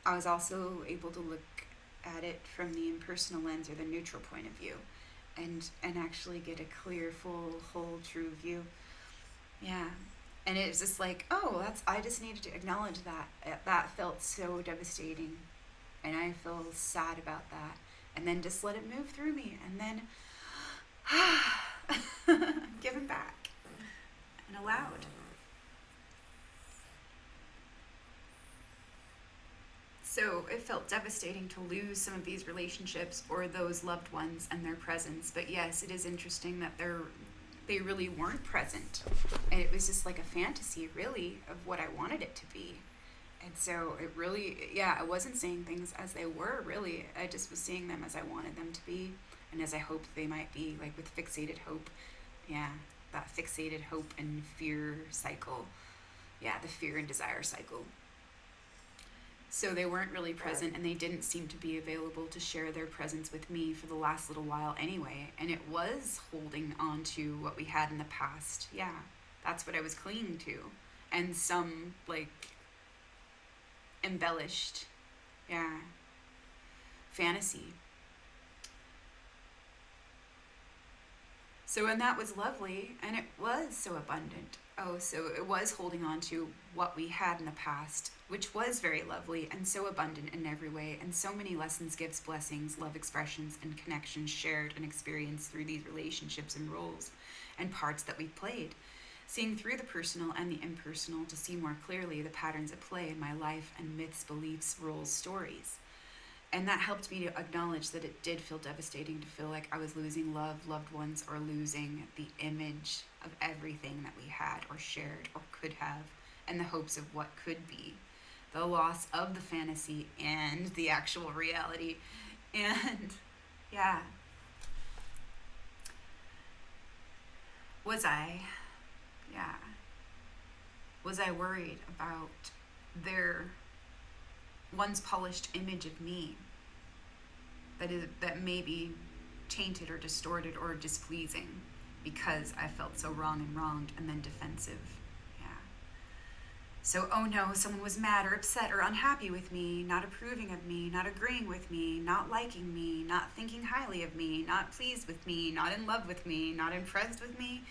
I was also able to look at it from the impersonal lens, or the neutral point of view, and actually get a clear, full, whole, true view. Yeah. And it was just like, oh, I just needed to acknowledge that. That felt so devastating, and I feel sad about that. And then just let it move through me, and then give it back, and allowed. So it felt devastating to lose some of these relationships or those loved ones and their presence. But yes, it is interesting that they really weren't present. And it was just like a fantasy, really, of what I wanted it to be. And so it really, yeah, I wasn't seeing things as they were, really. I just was seeing them as I wanted them to be, and as I hoped they might be, like with fixated hope. Yeah, that fixated hope and fear cycle. Yeah, the fear and desire cycle. So they weren't really present, and they didn't seem to be available to share their presence with me for the last little while anyway. And it was holding on to what we had in the past. Yeah, that's what I was clinging to. And some, like, embellished, yeah, fantasy. So, and that was lovely, and it was so abundant. Oh, so it was holding on to what we had in the past, which was very lovely and so abundant in every way, and so many lessons, gifts, blessings, love expressions, and connections shared and experienced through these relationships and roles and parts that we played. Seeing through the personal and the impersonal to see more clearly the patterns at play in my life and myths, beliefs, roles, stories. And that helped me to acknowledge that it did feel devastating to feel like I was losing love, loved ones, or losing the image of everything that we had or shared or could have, and the hopes of what could be. The loss of the fantasy and the actual reality. And yeah. Was I worried about their once polished image of me that may be tainted or distorted or displeasing because I felt so wrong and wronged and then defensive? Yeah. So, oh no, someone was mad or upset or unhappy with me, not approving of me, not agreeing with me, not liking me, not thinking highly of me, not pleased with me, not in love with me, not impressed with me.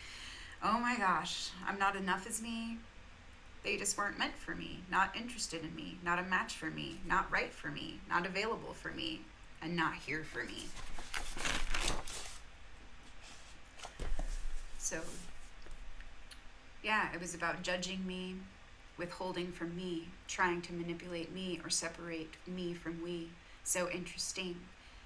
Oh my gosh, I'm not enough as me. They just weren't meant for me, not interested in me, not a match for me, not right for me, not available for me, and not here for me. So, yeah, it was about judging me, withholding from me, trying to manipulate me or separate me from we. So interesting.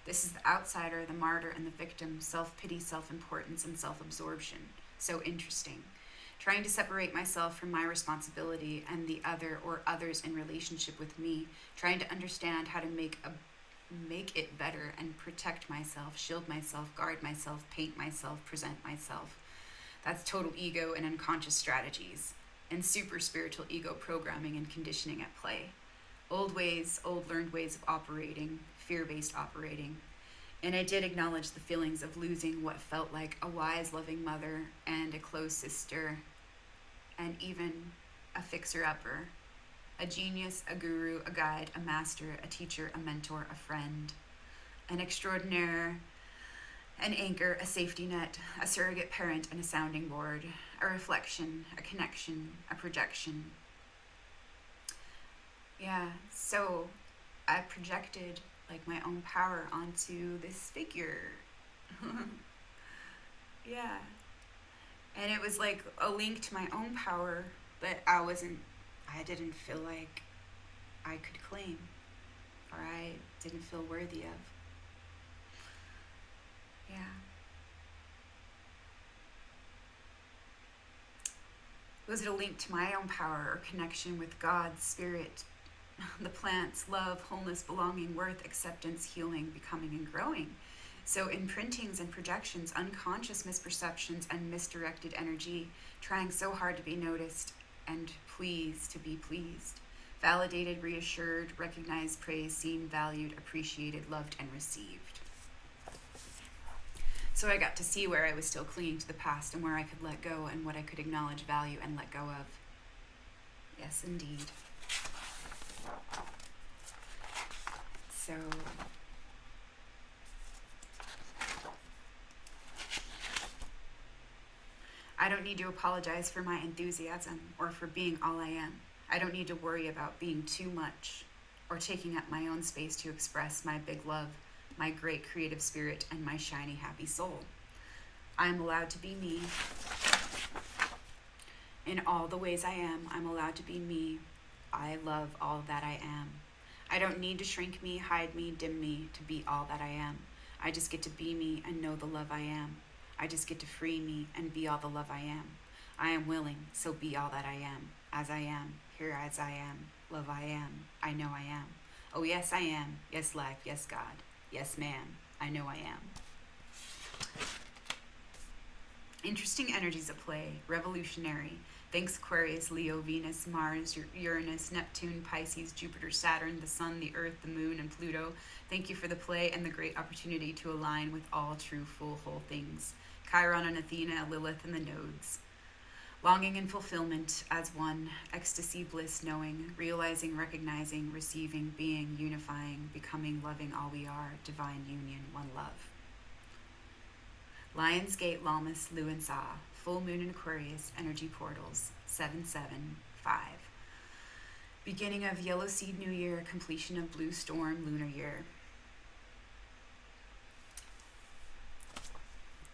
This is the outsider, the martyr, and the victim, self-pity, self-importance, and self-absorption. So interesting. Trying to separate myself from my responsibility and the other or others in relationship with me. Trying to understand how to make it better and protect myself, shield myself, guard myself, paint myself, present myself. That's total ego and unconscious strategies, and super spiritual ego programming and conditioning at play. Old ways, old learned ways of operating, fear-based operating. And I did acknowledge the feelings of losing what felt like a wise, loving mother and a close sister, and even a fixer-upper, a genius, a guru, a guide, a master, a teacher, a mentor, a friend, an extraordinaire, an anchor, a safety net, a surrogate parent, and a sounding board, a reflection, a connection, a projection. Yeah, so I projected like my own power onto this figure. Yeah. And it was like a link to my own power that I didn't feel like I could claim, or I didn't feel worthy of. Yeah. Was it a link to my own power or connection with God, spirit, the plants, love, wholeness, belonging, worth, acceptance, healing, becoming, and growing? So imprintings and projections, unconscious misperceptions, and misdirected energy, trying so hard to be noticed and pleased to be pleased. Validated, reassured, recognized, praised, seen, valued, appreciated, loved, and received. So I got to see where I was still clinging to the past and where I could let go and what I could acknowledge, value, and let go of. Yes, indeed. So I don't need to apologize for my enthusiasm or for being all I am. I don't need to worry about being too much or taking up my own space to express my big love, my great creative spirit, and my shiny, happy soul. I'm allowed to be me. In all the ways I am, I'm allowed to be me. I love all that I am. I don't need to shrink me, hide me, dim me to be all that I am. I just get to be me and know the love I am. I just get to free me and be all the love I am. I am willing, so be all that I am. As I am, here as I am, love I am, I know I am. Oh yes I am, yes life, yes God, yes ma'am, I know I am. Interesting energies at play, revolutionary. Thanks Aquarius, Leo, Venus, Mars, Uranus, Neptune, Pisces, Jupiter, Saturn, the Sun, the Earth, the Moon, and Pluto. Thank you for the play and the great opportunity to align with all true, full, whole things. Chiron and Athena, Lilith, and the nodes. Longing and fulfillment as one, ecstasy, bliss, knowing, realizing, recognizing, receiving, being, unifying, becoming, loving all we are, divine union, one love. Lionsgate, Lammas, Lu and Sa, full moon in Aquarius, energy portals, 775. Beginning of Yellow Seed New Year, completion of Blue Storm Lunar Year.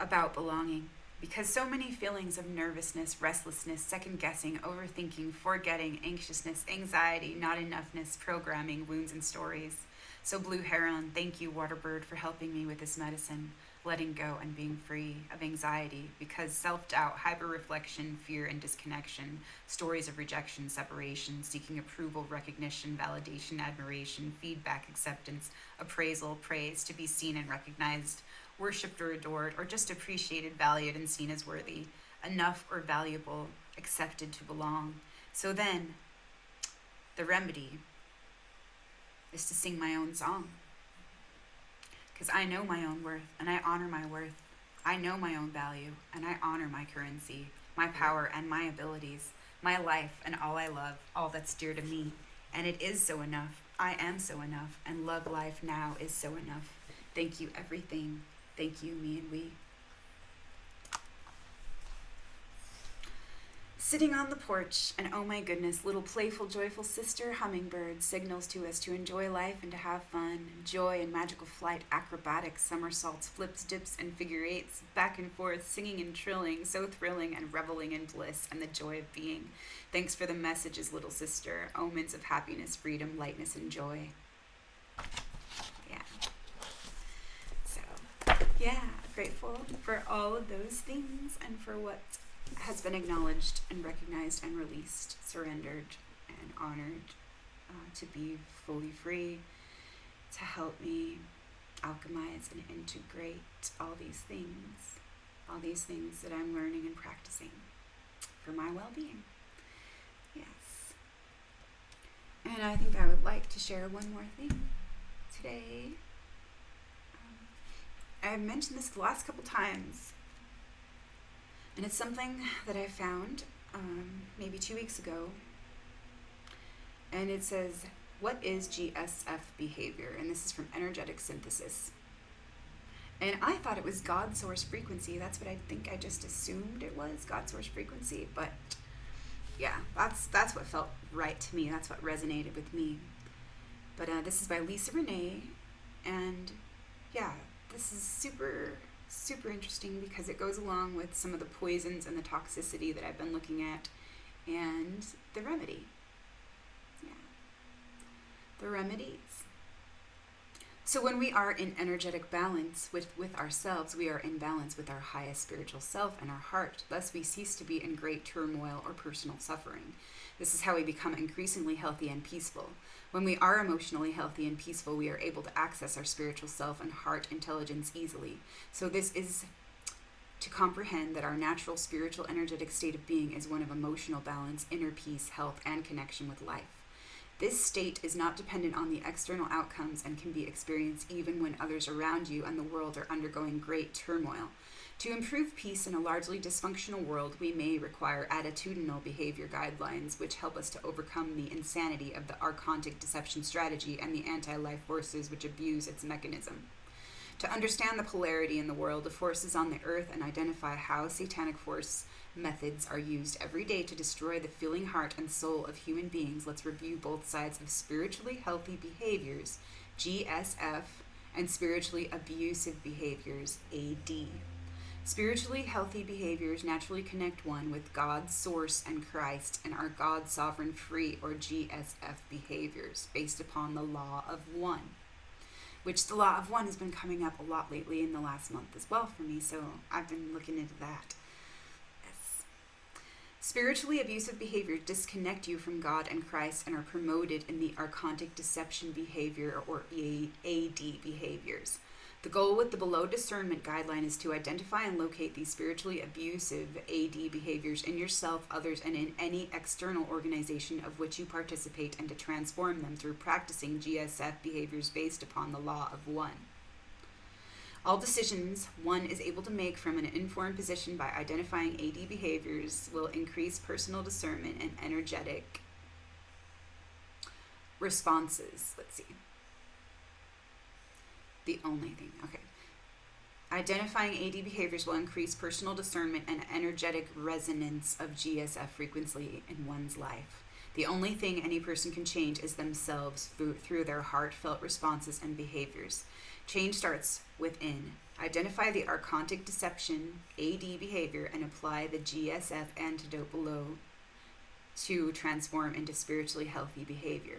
About belonging. Because so many feelings of nervousness, restlessness, second guessing, overthinking, forgetting, anxiousness, anxiety, not enoughness, programming, wounds, and stories. So Blue Heron, thank you, Waterbird, for helping me with this medicine, letting go and being free of anxiety, because self-doubt, hyper-reflection, fear, and disconnection, stories of rejection, separation, seeking approval, recognition, validation, admiration, feedback, acceptance, appraisal, praise, to be seen and recognized, worshipped or adored, or just appreciated, valued, and seen as worthy, enough or valuable, accepted to belong. So then, the remedy is to sing my own song. Because I know my own worth, and I honor my worth. I know my own value, and I honor my currency, my power, and my abilities. my life and all I love, all that's dear to me. And it is so enough. I am so enough. And love life now is so enough. Thank you, everything. Thank you, me and we. Sitting on the porch, and oh my goodness, little playful, joyful sister hummingbird signals to us to enjoy life and to have fun. Joy and magical flight, acrobatics, somersaults, flips, dips, and figure eights, back and forth, singing and trilling, so thrilling and reveling in bliss and the joy of being. Thanks for the messages, little sister. Omens of happiness, freedom, lightness, and joy. Yeah. So, yeah, grateful for all of those things and for what has been acknowledged and recognized and released, surrendered and honored to be fully free, to help me alchemize and integrate all these things that I'm learning and practicing for my well-being. Yes. And I think I would like to share one more thing today. I've mentioned this the last couple times, and it's something that I found maybe 2 weeks ago. And it says, what is GSF behavior? And this is from Energetic Synthesis. And I thought it was God source frequency. That's what I think I just assumed it was, God source frequency. But yeah, that's what felt right to me. That's what resonated with me. But this is by Lisa Renee. And yeah, this is super interesting because it goes along with some of the poisons and the toxicity that I've been looking at and the remedy. Yeah. The remedies. So when we are in energetic balance with ourselves, we are in balance with our highest spiritual self and our heart. Thus, we cease to be in great turmoil or personal suffering. This is how we become increasingly healthy and peaceful. When we are emotionally healthy and peaceful, we are able to access our spiritual self and heart intelligence easily. So this is to comprehend that our natural spiritual energetic state of being is one of emotional balance, inner peace, health, and connection with life. This state is not dependent on the external outcomes and can be experienced even when others around you and the world are undergoing great turmoil. To improve peace in a largely dysfunctional world, we may require attitudinal behavior guidelines which help us to overcome the insanity of the archontic deception strategy and the anti-life forces which abuse its mechanism. To understand the polarity in the world of forces on the earth and identify how satanic force methods are used every day to destroy the feeling heart and soul of human beings, let's review both sides of spiritually healthy behaviors, GSF, and spiritually abusive behaviors, AD. Spiritually healthy behaviors naturally connect one with God's source and Christ and are God sovereign free or GSF behaviors based upon the law of one, which the law of one has been coming up a lot lately in the last month as well for me, so I've been looking into that. Yes. Spiritually abusive behaviors disconnect you from God and Christ and are promoted in the archontic deception behavior or AD behaviors. The goal with the below discernment guideline is to identify and locate these spiritually abusive AD behaviors in yourself, others, and in any external organization of which you participate and to transform them through practicing GSF behaviors based upon the law of one. All decisions one is able to make from an informed position by identifying AD behaviors will increase personal discernment and energetic responses. Let's see. The only thing, okay. Identifying AD behaviors will increase personal discernment and energetic resonance of GSF frequency in one's life. The only thing any person can change is themselves through their heartfelt responses and behaviors. Change starts within. Identify the archontic deception, AD behavior, and apply the GSF antidote below to transform into spiritually healthy behavior.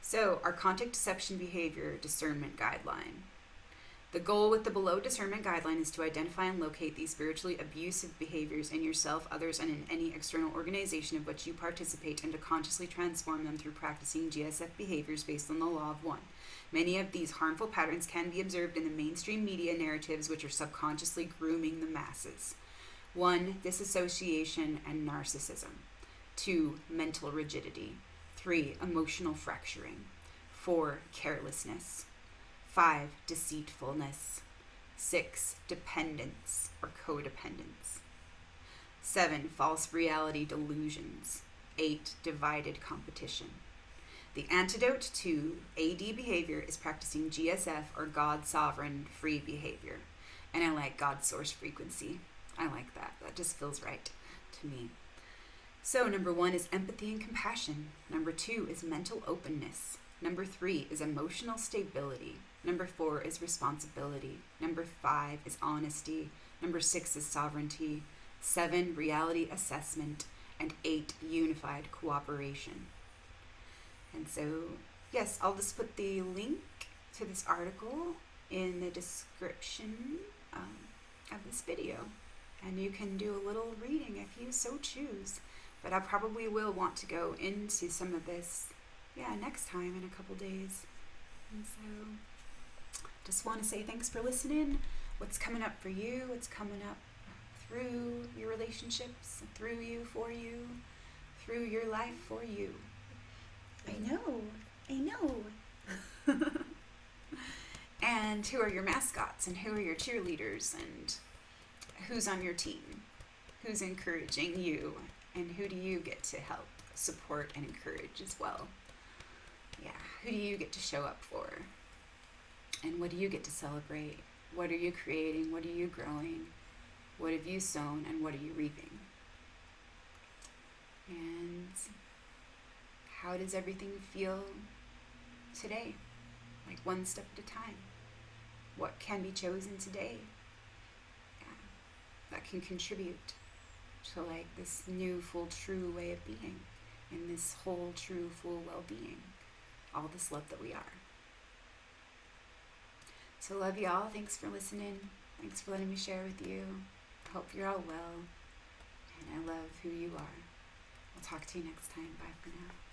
So, archontic deception behavior discernment guideline. The goal with the below discernment guideline is to identify and locate these spiritually abusive behaviors in yourself, others, and in any external organization of which you participate and to consciously transform them through practicing GSF behaviors based on the law of one. Many of these harmful patterns can be observed in the mainstream media narratives which are subconsciously grooming the masses. 1. Disassociation and narcissism. 2. Mental rigidity. 3. Emotional fracturing. 4. Carelessness. 5. Deceitfulness. 6. Dependence or codependence. 7, false reality delusions. 8, divided competition. The antidote to AD behavior is practicing GSF, or God Sovereign Free Behavior. And I like God Source Frequency. I like that. That just feels right to me. So number 1 is empathy and compassion. Number 2 is mental openness. Number 3 is emotional stability. Number 4 is responsibility. Number 5 is honesty. Number 6 is sovereignty. 7, reality assessment. And 8, unified cooperation. And so, yes, I'll just put the link to this article in the description of this video. And you can do a little reading if you so choose. But I probably will want to go into some of this, next time in a couple days. And so, just want to say thanks for listening. What's coming up for you? What's coming up through your relationships, through you, for you, through your life, for you. I know. And who are your mascots, and who are your cheerleaders, and who's on your team? Who's encouraging you, and who do you get to help, support, and encourage as well? Yeah, who do you get to show up for? And what do you get to celebrate? What are you creating? What are you growing? What have you sown, and what are you reaping? And how does everything feel today? Like one step at a time. What can be chosen today? That can contribute to like this new, full, true way of being, in this whole, true, full well-being. All this love that we are. So love y'all. Thanks for listening. Thanks for letting me share with you. Hope you're all well. And I love who you are. I'll talk to you next time. Bye for now.